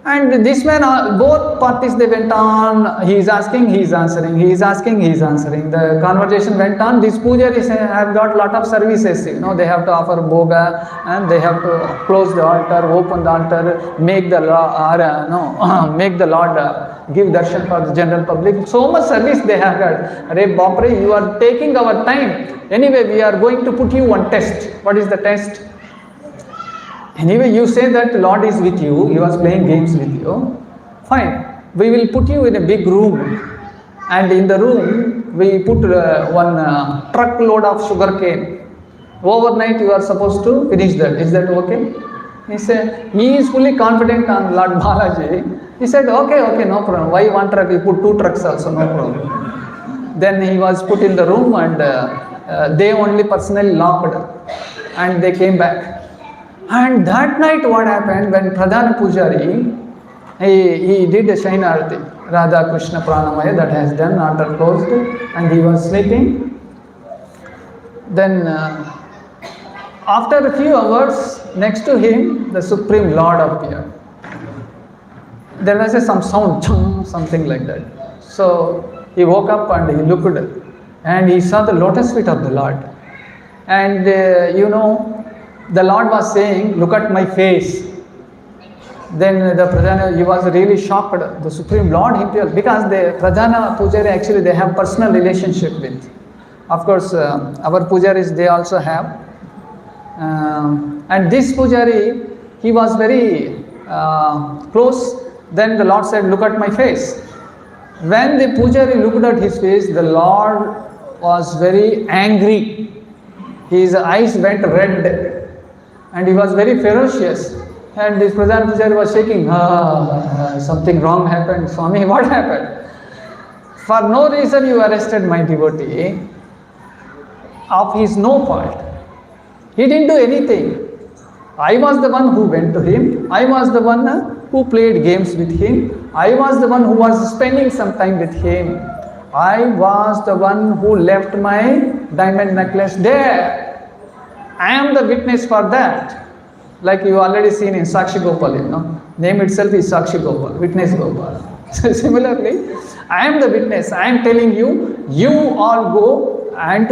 And this man, both parties, they went on, he is asking, he is answering, he is asking, he is answering. The conversation went on. These pujaris have got lot of services, they have to offer bhoga, and they have to close the altar, open the altar, make the make the Lord give darshan for the general public. So much service they have got. Arey Bapre, you are taking our time. Anyway, we are going to put you on test. What is the test? Anyway, you say that Lord is with you, he was playing games with you. Fine. We will put you in a big room. And in the room, we put one truckload of sugar cane. Overnight, you are supposed to finish that. Is that okay? He said, he is fully confident on Lord Balaji. He said, okay, no problem. Why one truck? He put 2 trucks also, no problem. Then he was put in the room and they only personally locked and they came back. And that night what happened, when Pradhana Pujari, he did a Shaina Arati, Radha Krishna Pranamaya, that has done, altar closed, and he was sleeping. Then after a few hours, next to him, the Supreme Lord appeared. There was some sound, something like that. So he woke up and he looked and he saw the lotus feet of the Lord. And the Lord was saying, look at my face. Then the Pradhana, he was really shocked, the Supreme Lord himself, because the Pradhana Pujari actually they have personal relationship with. Of course, our Pujaris they also have. And this Pujari, he was very close. Then the Lord said, look at my face. When the Pujari looked at his face, the Lord was very angry. His eyes went red and he was very ferocious. And this Pradhana Pujari was shaking, something wrong happened. Swami, what happened? For no reason you arrested my devotee of his no fault. He didn't do anything. I was the one who went to him. I was the one who played games with him. I was the one who was spending some time with him. I was the one who left my diamond necklace there. I am the witness for that. Like you already seen in Sakshi Gopal, name itself is Sakshi Gopal, witness Gopal. So similarly, I am the witness. I am telling you, you all go and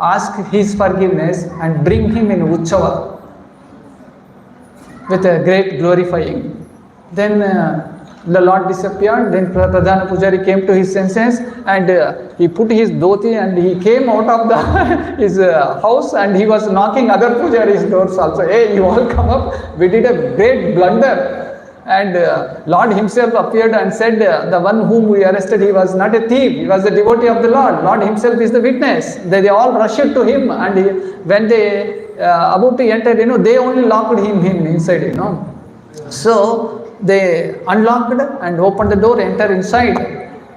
ask his forgiveness and bring him in Uchava with a great glorifying. Then the Lord disappeared. Then Pradhana Pujari came to his senses and he put his dhoti and he came out of his house and he was knocking other Pujaris' doors also. Hey, you all come up. We did a great blunder. And Lord himself appeared and said, the one whom we arrested, he was not a thief. He was a devotee of the Lord. Lord himself is the witness. They all rushed to him and when they about to enter, they only locked him inside, So they unlocked and opened the door, entered inside,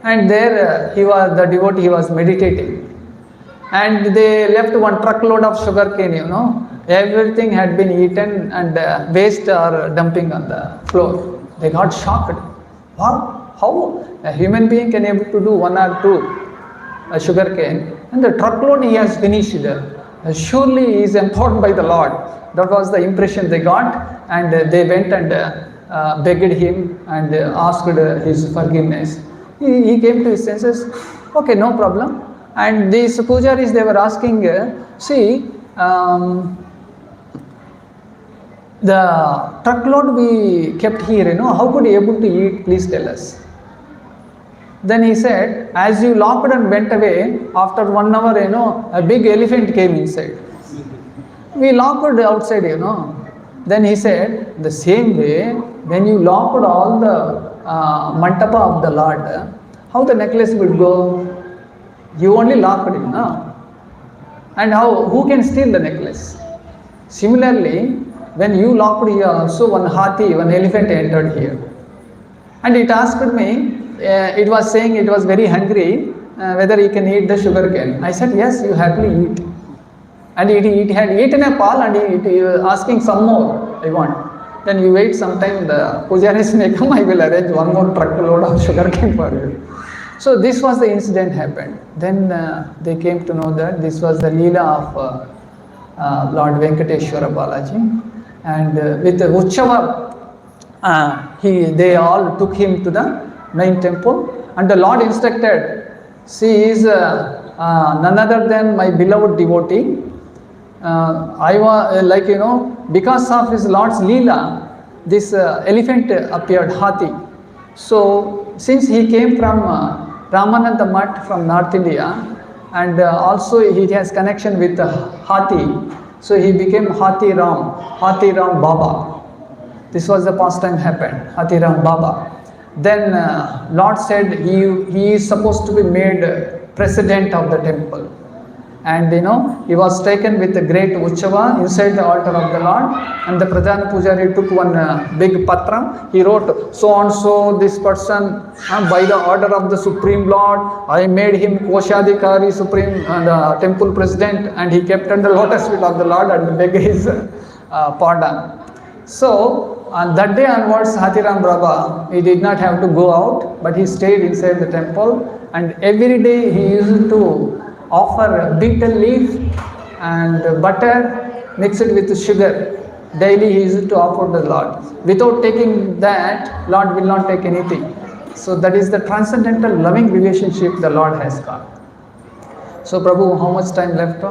and there he was, the devotee, he was meditating. And they left one truckload of sugar cane, everything had been eaten and waste are dumping on the floor. They got shocked. Wow, how a human being can able to do 1 or 2 sugar cane, and the truckload he has finished. Surely he is empowered by the Lord. That was the impression they got, and they went and begged him and asked his forgiveness. He came to his senses. Okay, no problem. And these pujaris, they were asking, the truckload we kept here, how could you able to eat? Please tell us. Then he said, as you locked and went away, after 1 hour, a big elephant came inside. We locked outside, Then he said, the same way, when you locked all the mantapa of the Lord, how the necklace would go? You only locked it, And who can steal the necklace? Similarly, when you locked here also, one elephant entered here. And it asked me, it was saying it was very hungry, whether he can eat the sugar cane. I said, yes, you happily eat. And it had eaten a pal and it was asking some more, I want. Then you wait some time, the pujaris may come, I will arrange 1 more truckload of sugar cane for you. So this was the incident happened. Then they came to know that this was the Leela of Lord Venkateshwara Balaji. And with the Uchava, they all took him to the main temple, and the Lord instructed, she is none other than my beloved devotee. I was because of his Lord's Leela, this elephant appeared, Hathi. So since he came from Ramananda Math from North India, and also he has connection with Hathi, so he became Hathiram Baba. This was the pastime happened, Hathiram Baba. Then Lord said he is supposed to be made president of the temple. And he was taken with a great Uchava inside the altar of the Lord, and the Pradhana Pujari took one big patra. He wrote, so and so this person, by the order of the Supreme Lord, I made him Koshadhikari, Supreme Temple President, and he kept under lotus feet of the Lord and begged his pardon. So on that day onwards, Hathiram Baba, he did not have to go out, but he stayed inside the temple, and every day he used to offer betel leaf and butter mixed with sugar. Daily he used to offer the Lord. Without taking that, Lord will not take anything. So that is the transcendental loving relationship the Lord has got. So Prabhu, how much time left?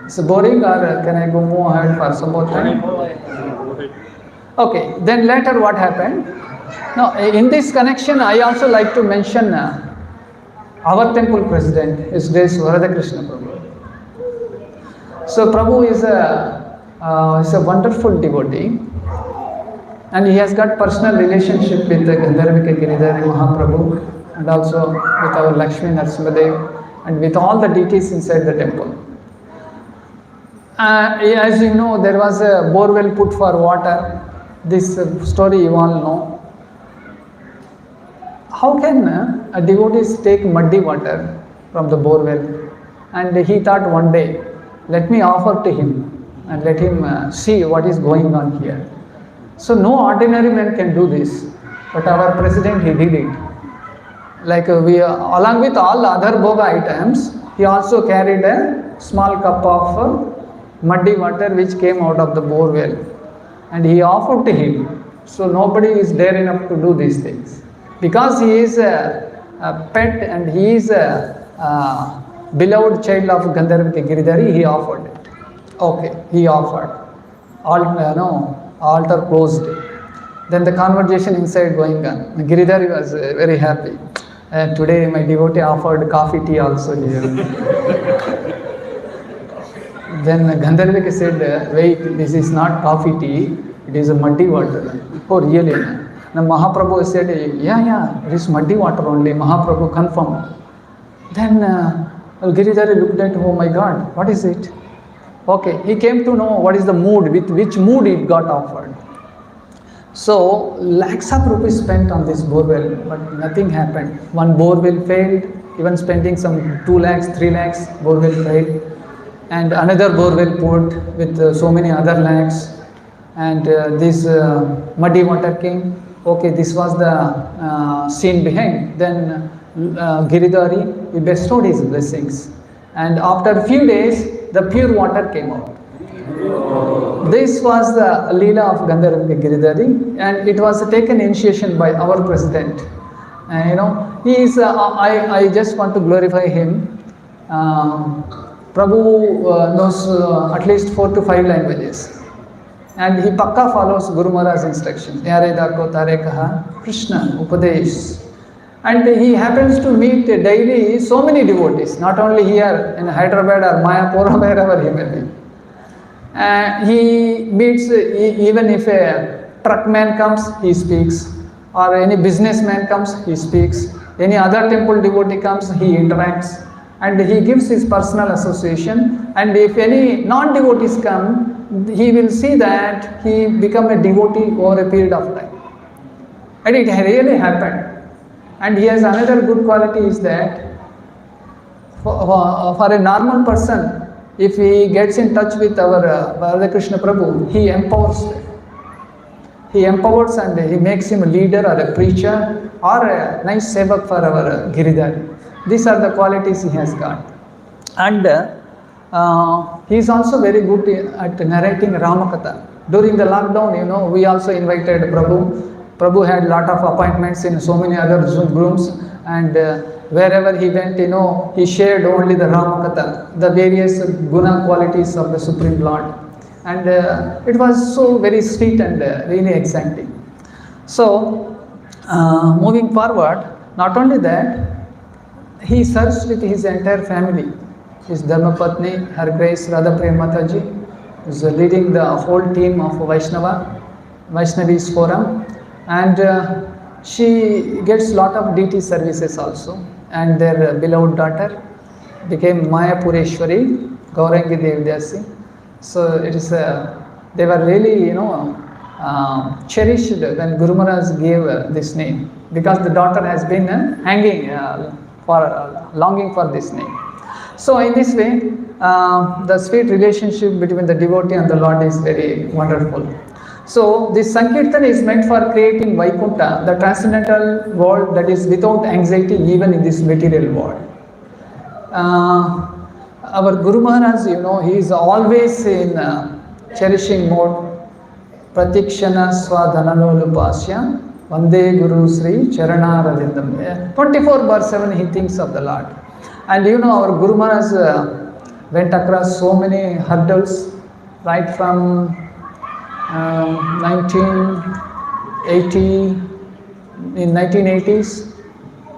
Is it boring, or can I go move ahead for some more time? Okay, then later what happened? Now in this connection I also like to mention our temple president, his name is Radhakrishna Prabhu. So Prabhu is a wonderful devotee, and he has got personal relationship with the Gandharvika Giridhari Mahaprabhu, and also with our Lakshmi Narasimhadev, and with all the deities inside the temple. As you know, there was a borewell put for water. This story you all know. How can a devotee take muddy water from the borewell? And he thought one day, let me offer to him and let him see what is going on here. So no ordinary man can do this, but our president, he did it. Like along with all other bhoga items, he also carried a small cup of muddy water which came out of the borewell, and he offered to him. So nobody is dare enough to do these things. Because he is a pet and he is a beloved child of Gandharvika Giridhari, he offered it. Okay, he offered. Altar closed. Then the conversation inside going on. Giridhari was very happy. Today my devotee offered coffee tea also here. Then Gandharvika said, wait, this is not coffee tea, it is a muddy water. Oh really? Now Mahaprabhu said, yeah, it is muddy water only. Mahaprabhu confirmed. Then Giridhari looked at, oh my God, what is it? Okay, he came to know what is the mood, with which mood it got offered. So lakhs of rupees spent on this borewell, but nothing happened. One borewell failed, even spending some 2 lakhs, 3 lakhs, borewell failed. And another borewell put with so many other lakhs. And this muddy water came. Okay, this was the scene behind. Then Giridhari, he bestowed his blessings. And after a few days, the pure water came out. This was the Leela of Gandharvika Giridhari, and it was taken initiation by our president. He is, I just want to glorify him. Prabhu knows at least 4 to 5 languages. And he pakka follows Guru Maharaj's instructions. Yatreḍyante tare kathā, Krishna, upadesh. And he happens to meet daily so many devotees, not only here in Hyderabad or Mayapur, wherever he may be. He meets, even if a truckman comes, he speaks. Or any businessman comes, he speaks. Any other temple devotee comes, he interacts. And he gives his personal association. And if any non-devotees come, he will see that he become a devotee over a period of time. And it really happened. And he has another good quality is that for a normal person, if he gets in touch with our Radhakrishna Prabhu, he empowers them. He empowers and he makes him a leader or a preacher or a nice sevak for our Giridhari. These are the qualities he has got. And he is also very good at narrating Ramakatha. During the lockdown, we also invited Prabhu. Prabhu had lot of appointments in so many other Zoom rooms, and wherever he went, he shared only the Ramakatha, the various guna qualities of the Supreme Lord. And it was so very sweet and really exciting. So, moving forward, not only that, he serves with his entire family. His Dharmapatni, Her Grace Radha Prem Mataji, is leading the whole team of Vaishnavis Forum, and she gets lot of deity services also, and their beloved daughter. became Mayapureshwari, Gaurangi Devdasi. So it is they were really, cherished when Guru Maharaj gave this name, because the daughter has been hanging longing for this name. So in this way, the sweet relationship between the devotee and the Lord is very wonderful. So this Sankirtan is meant for creating Vaikuṇṭha, the transcendental world that is without anxiety even in this material world. Our Guru Maharaj, he is always in cherishing mode. Pratikshana swadhananolupasya Vande Guru Sri Charanaravindam. 24/7 he thinks of the Lord. And our Guru Maharaj went across so many hurdles, right from 1980s,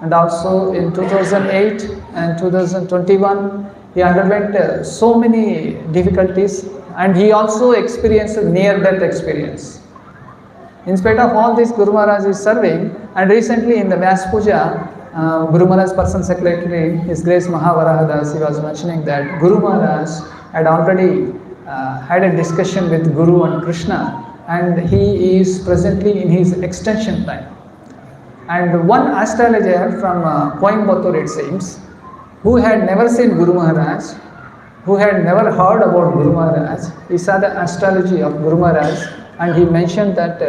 and also in 2008 and 2021 he underwent so many difficulties, and he also experienced a near-death experience. In spite of all this, Guru Maharaj is serving, and recently in the Vyas Puja, Guru Maharaj's personal secretary, His Grace Mahavarahadas, he was mentioning that Guru Maharaj had already had a discussion with Guru and Krishna, and he is presently in his extension time. And one astrologer from Coimbatore, it seems, who had never seen Guru Maharaj, who had never heard about Guru Maharaj, he saw the astrology of Guru Maharaj, and he mentioned that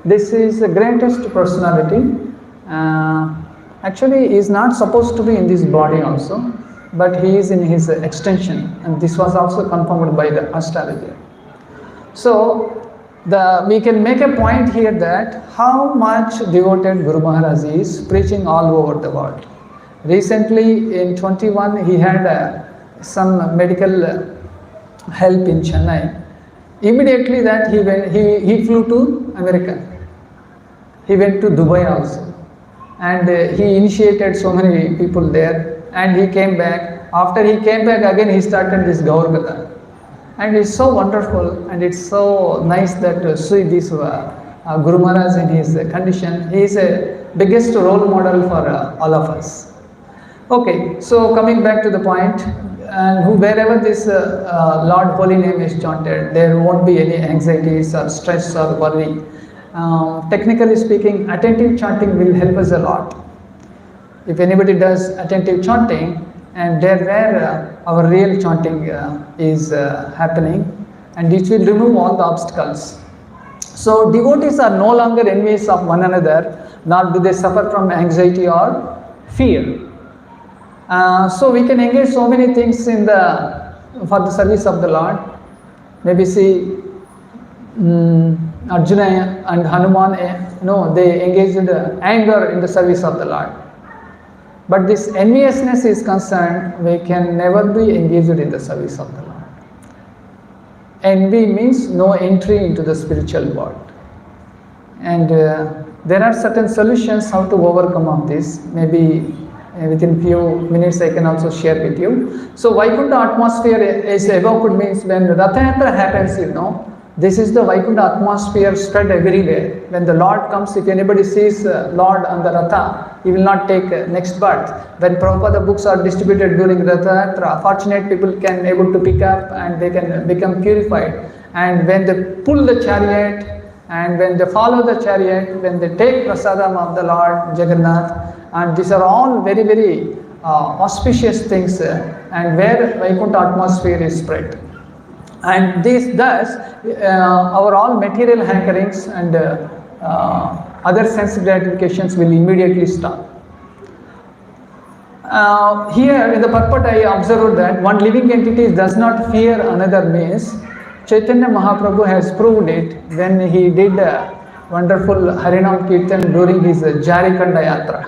this is the greatest personality. Actually, he is not supposed to be in this body also, but he is in his extension, and this was also confirmed by the astrologer. So, we can make a point here that how much devoted Guru Maharaj is preaching all over the world. Recently, in 21, he had some medical help in Chennai. Immediately that he flew to America. He went to Dubai also, and he initiated so many people there, and he came back. After he came back again, he started this Gaur Katha, and it's so wonderful, and it's so nice that to see this Guru Maharaj in his condition. He is a biggest role model for all of us. Okay, so coming back to the point, and wherever this Lord holy name is chanted, there won't be any anxieties or stress or worry. Technically speaking, attentive chanting will help us a lot. If anybody does attentive chanting, and there where our real chanting is happening, and it will remove all the obstacles. So devotees are no longer envious of one another, nor do they suffer from anxiety or fear. So we can engage so many things for the service of the Lord. Maybe see Arjuna and Hanuman, they engaged in anger in the service of the Lord. But this enviousness is concerned, we can never be engaged in the service of the Lord. Envy means no entry into the spiritual world. And there are certain solutions how to overcome of this. Maybe within few minutes I can also share with you. So Vaikuṇṭha atmosphere is evoked, means when Ratha Yatra happens, this is the Vaikuṇṭha atmosphere spread everywhere. When the Lord comes, if anybody sees Lord on the Ratha, he will not take next birth. When Prabhupada books are distributed during Ratha Yatra, fortunate people can able to pick up and they can become purified. And when they pull the chariot, and when they follow the chariot, when they take prasadam of the Lord Jagannath, and these are all very, very auspicious things, and where Vaikuṇṭha atmosphere is spread. And thus, our all material hankerings and other sense gratifications will immediately stop. Here in the purport, I observed that one living entity does not fear another means Chaitanya Mahaprabhu has proved it when he did wonderful Harinam Kirtan during his Jharikanda Yatra.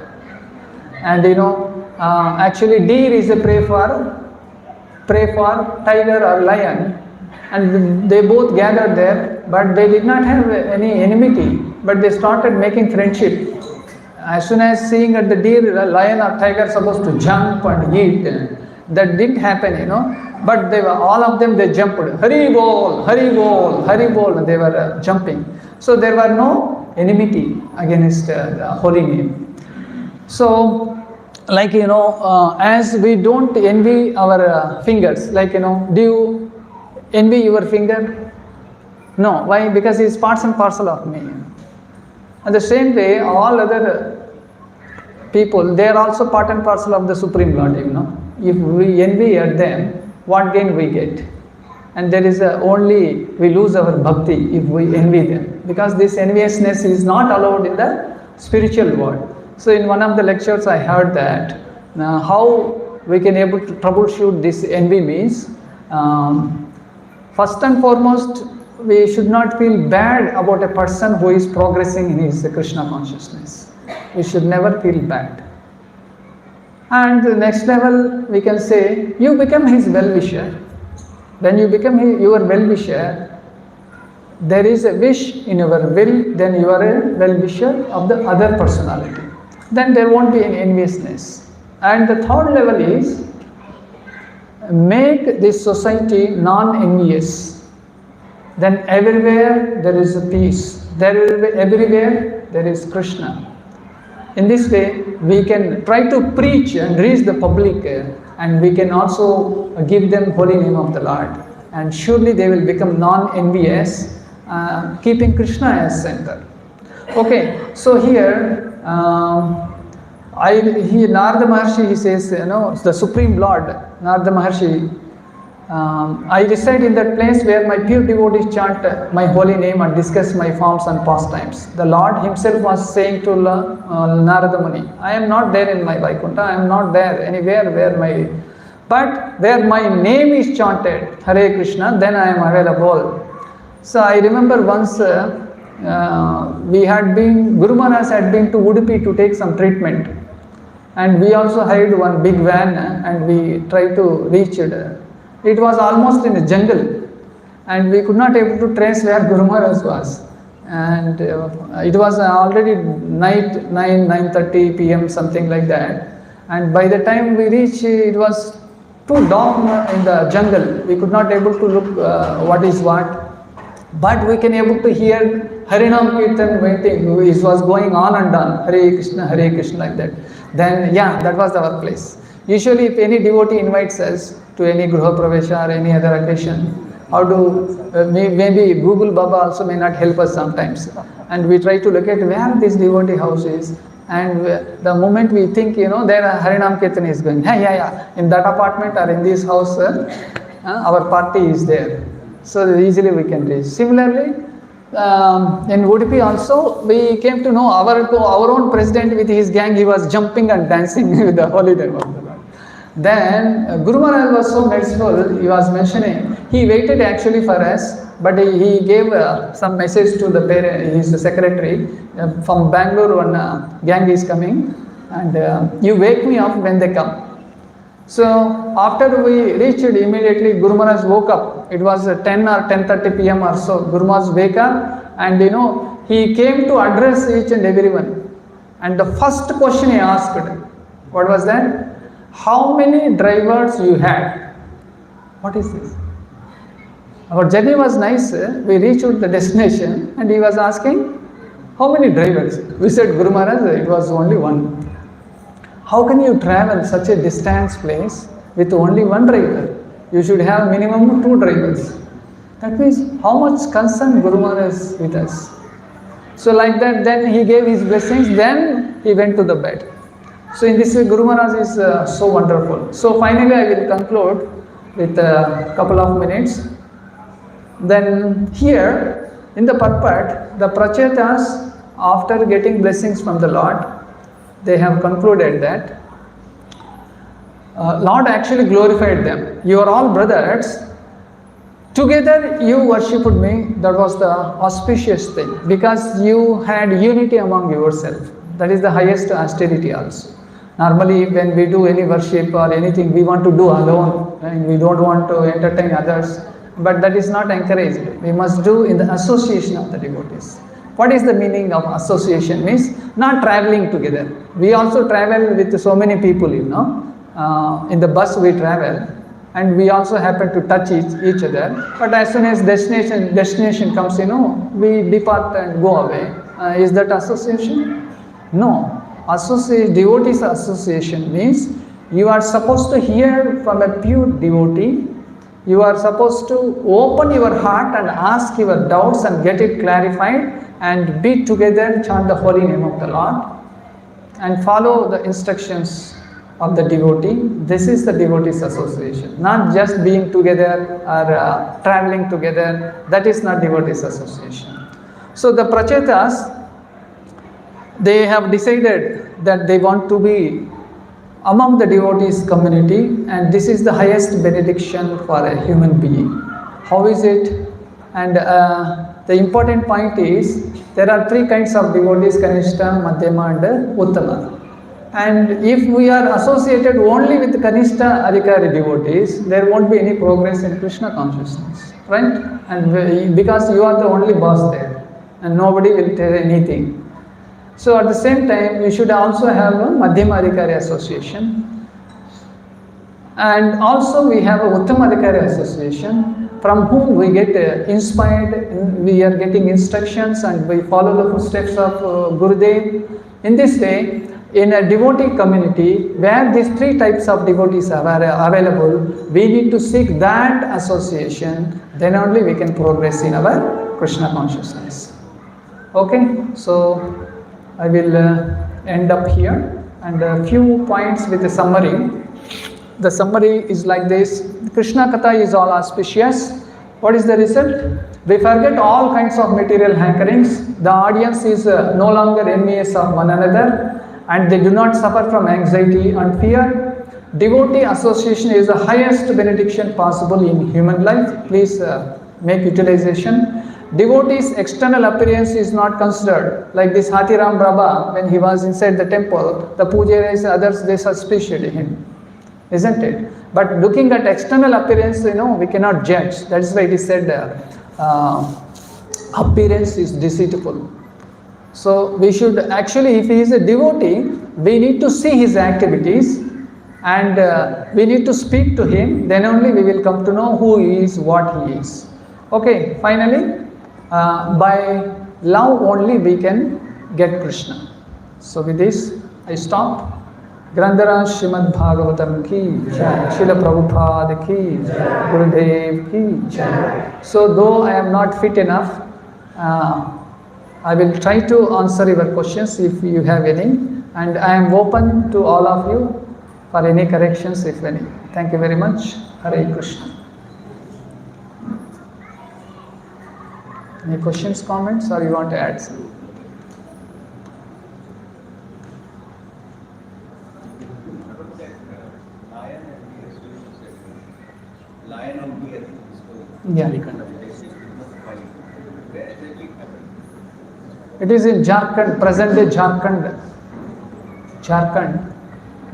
And actually deer is a prey for tiger or lion, and they both gathered there, but they did not have any enmity, but they started making friendship. As soon as seeing that the deer, lion or tiger supposed to jump and eat, that didn't happen, but they were, all of them, they jumped, Hari Bol, Hari Bol, Hari Bol, they were jumping. So there were no enmity against the holy name. So like as we don't envy our fingers, like do you envy your finger? No. Why? Because it's parts and parcel of me. And the same way, all other people, they are also part and parcel of the Supreme Lord. If we envy at them, what gain we get? And there is only we lose our bhakti if we envy them, because this enviousness is not allowed in the spiritual world. So in one of the lectures I heard that how we can able to troubleshoot this envy means, first and foremost, we should not feel bad about a person who is progressing in his Krishna consciousness. We should never feel bad. And the next level, we can say, you become his well-wisher. When you become your well-wisher, there is a wish in your will, then you are a well-wisher of the other personality. Then there won't be any enviousness. And the third level is, make this society non-envious. Then everywhere there is a peace. Everywhere there is Krishna. In this way, we can try to preach and reach the public, and we can also give them holy name of the Lord. And surely they will become non-envious, keeping Krishna as center. Okay, so here, Narada Maharshi, he says, the Supreme Lord, Narada Maharshi, I reside in that place where my pure devotees chant my holy name and discuss my forms and pastimes. The Lord himself was saying to Narada Muni, I am not there in my Vaikuṇṭha, I am not there anywhere but where my name is chanted, Hare Krishna, then I am available. So I remember once Guru Maharaj had been to Udupi to take some treatment, and we also hired one big van and we tried to reach it. It was almost in the jungle, and we could not able to trace where Guru Maharaj was. And it was already night, 9:30 p.m., something like that. And by the time we reached, it was too dark in the jungle. We could not able to look what is what. But we can able to hear Harinam Kirtan waiting. It was going on and on, Hare Krishna, like that. Then, that was our place. Usually, if any devotee invites us to any Gruha Pravesha or any other occasion, maybe Google Baba also may not help us sometimes. And we try to locate where this devotee house is. And the moment we think, there a Harinam Kirtan is going, in that apartment or in this house, our party is there. So easily we can reach. Similarly, in Udupi also, we came to know our own president with his gang, he was jumping and dancing with the holy name of the Lord. Then Guru Maharaj was so merciful, he was mentioning, he waited actually for us, but he gave some message to the parent, his secretary, from Bangalore one gang is coming, and you wake me up when they come. So after we reached, immediately Guru Maharaj woke up. It was 10 or 10:30 p.m. or so. Guru Maharaj wake up, and he came to address each and everyone. And the first question he asked, what was that? How many drivers you had? What is this? Our journey was nice. We reached the destination, and he was asking, how many drivers? We said, Guru Maharaj, it was only one. How can you travel such a distance place with only one driver? You should have minimum 2 drivers. That means how much concern Guru Maharaj is with us. So like that, then he gave his blessings, then he went to the bed. So in this way, Guru Maharaj is so wonderful. So finally, I will conclude with a couple of minutes. Then here, in the Purport, the Prachetas, after getting blessings from the Lord, they have concluded that Lord actually glorified them. You are all brothers. Together you worshipped me. That was the auspicious thing, because you had unity among yourself. That is the highest austerity also. Normally when we do any worship or anything, we want to do alone and we don't want to entertain others. But that is not encouraged. We must do in the association of the devotees. What is the meaning of association? Means not traveling together. We also travel with so many people, in the bus we travel, and we also happen to touch each other. But as soon as destination comes, we depart and go away. Is that association? No. Devotees association means you are supposed to hear from a pure devotee. You are supposed to open your heart and ask your doubts and get it clarified and be together, chant the holy name of the Lord and follow the instructions of the devotee. This is the devotees association, not just being together or traveling together. That is not devotees association. So the prachetas, they have decided that they want to be among the devotees community, and this is the highest benediction for a human being. How is it? And the important point is there are three kinds of devotees: Kanishta, Madhyama and Uttama. And if we are associated only with Kanishta Adhikari devotees, there won't be any progress in Krishna consciousness, right? And because you are the only boss there and nobody will tell anything. So at the same time, we should also have a Madhyama Adhikari association. And also we have a Uttama Adhikari association from whom we get inspired, we are getting instructions and we follow the footsteps of Gurudev. In this way, in a devotee community where these three types of devotees are available, we need to seek that association, then only we can progress in our Krishna consciousness. Okay, so I will end up here and a few points with a summary. The summary is like this: Krishna Katha is all auspicious. What is the result? We forget all kinds of material hankerings. The audience is no longer envious of one another and they do not suffer from anxiety and fear. Devotee association is the highest benediction possible in human life. Please make utilization. Devotee's external appearance is not considered. Like this Hathiram Brahma, when he was inside the temple, the pujaris and others, they suspiciated him, isn't it? But looking at external appearance, we cannot judge. That is why it is said appearance is deceitful. So we should actually, if he is a devotee, we need to see his activities and we need to speak to him. Then only we will come to know who he is, what he is. Okay, finally, by love only we can get Krishna. So with this, I stop. Grandhara Srimad Bhagavatam ki jai, Srila Prabhupada ki jai, Gurudev ki jai. So though I am not fit enough, I will try to answer your questions if you have any, and I am open to all of you for any corrections if any. Thank you very much. Hare Krishna. Any questions, comments, or you want to add some? Yeah. It is in Jharkhand, present day Jharkhand. Jharkhand.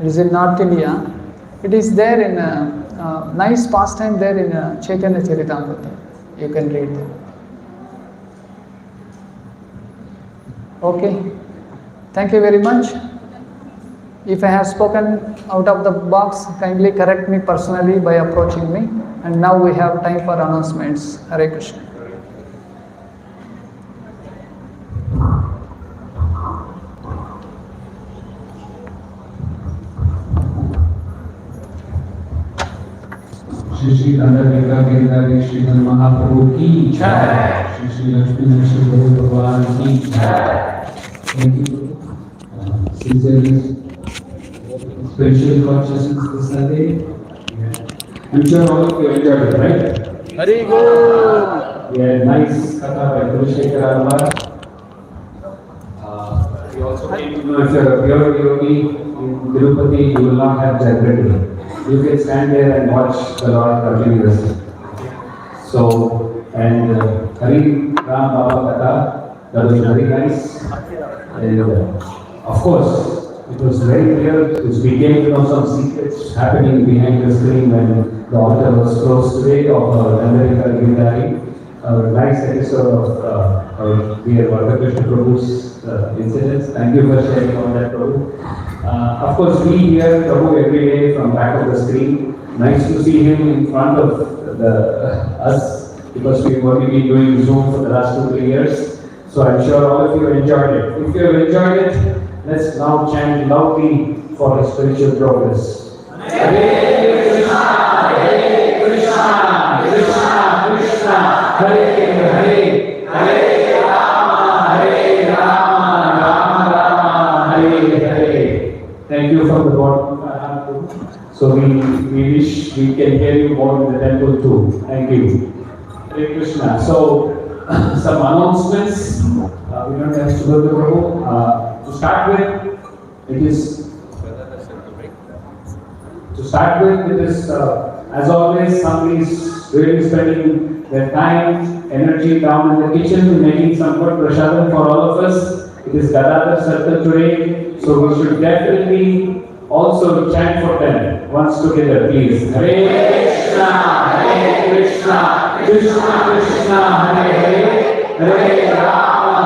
It is in North India. It is there in a nice pastime there in Chaitanya Charitamrita. You can read it. Okay. Thank you very much. If I have spoken out of the box, kindly correct me personally by approaching me. And now we have time for announcements. Hare Krishna. Shri Shri Danda Ginari Shri Mahaprabhu ki jai. Shri Shri Lakshmi Narasimha Bhagavan ki jai. Thank you. Sincerely, spiritual consciousness this Sunday. I'm sure all of you enjoyed it, right? Hari Guru. Yeah, nice kathā by Guru We also came to know if you're a pure yogi in Tirupati, you will not have jaggery. You can stand there and watch the Lord continuously. So, and Hari Ram Baba Katha, that was very nice. And of course, it was very clear, we came to know some secrets happening behind the screen when the altar was closed today of Danda Ginari. A nice episode of our dear Vaikuṇṭha Prabhu's incidents. Thank you for sharing all that, Prabhu. Of course, we hear Prabhu every day from back of the screen. Nice to see him in front of us because we've only been doing Zoom for the last 2-3 years. So I'm sure all of you enjoyed it. If you have enjoyed it, Let's now chant loudly for our spiritual progress. Hare Krishna, Krishna Krishna, Hare Hare, Hare Rama, Rama Rama, Hare Hare. Thank you from the bottom of my heart. So we wish we can hear you more in the temple too. Thank you. Hare Krishna. So some announcements. We don't have to go to Prabhu. To start with, it is as always, somebody is really spending their time, energy down in the kitchen, making some good praśādam for all of us. It is Gadadhar Circle today, so we should definitely also chant for them once together, please. Hare Krishna, Krishna Krishna, Hare Hare, Hare Rama,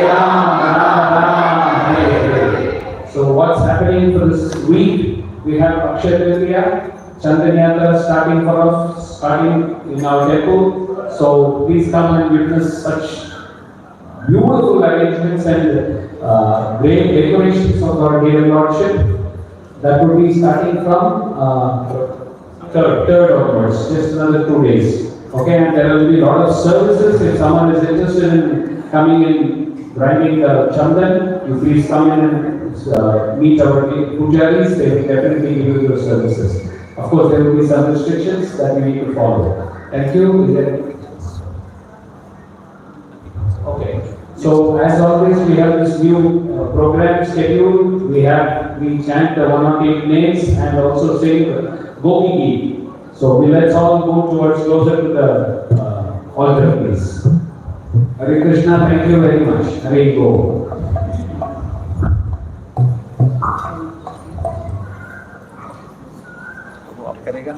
Rama Hare Hare. So what's happening for this week? We have Akshaya Chandran Yatra starting in our temple. So please come and witness such beautiful arrangements and great decorations of our dear Lordship. That would be starting from third onwards, just another 2 days. Okay, and there will be a lot of services. If someone is interested in coming in grinding the chandan, you please come in and meet our pujaris. They will definitely give you your services. Of course, there will be some restrictions that we need to follow. Thank you. Okay. So as always, we have this new program schedule. We chant the 108 names and also sing Gopi Geet. So let's all move towards closer to the altar, please. Hare Krishna, thank you very much. Hare Go. करेगा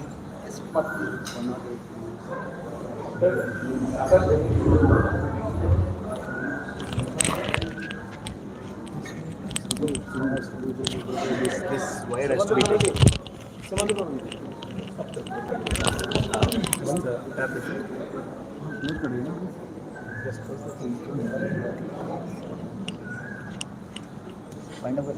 this wire has to be taken. Find out what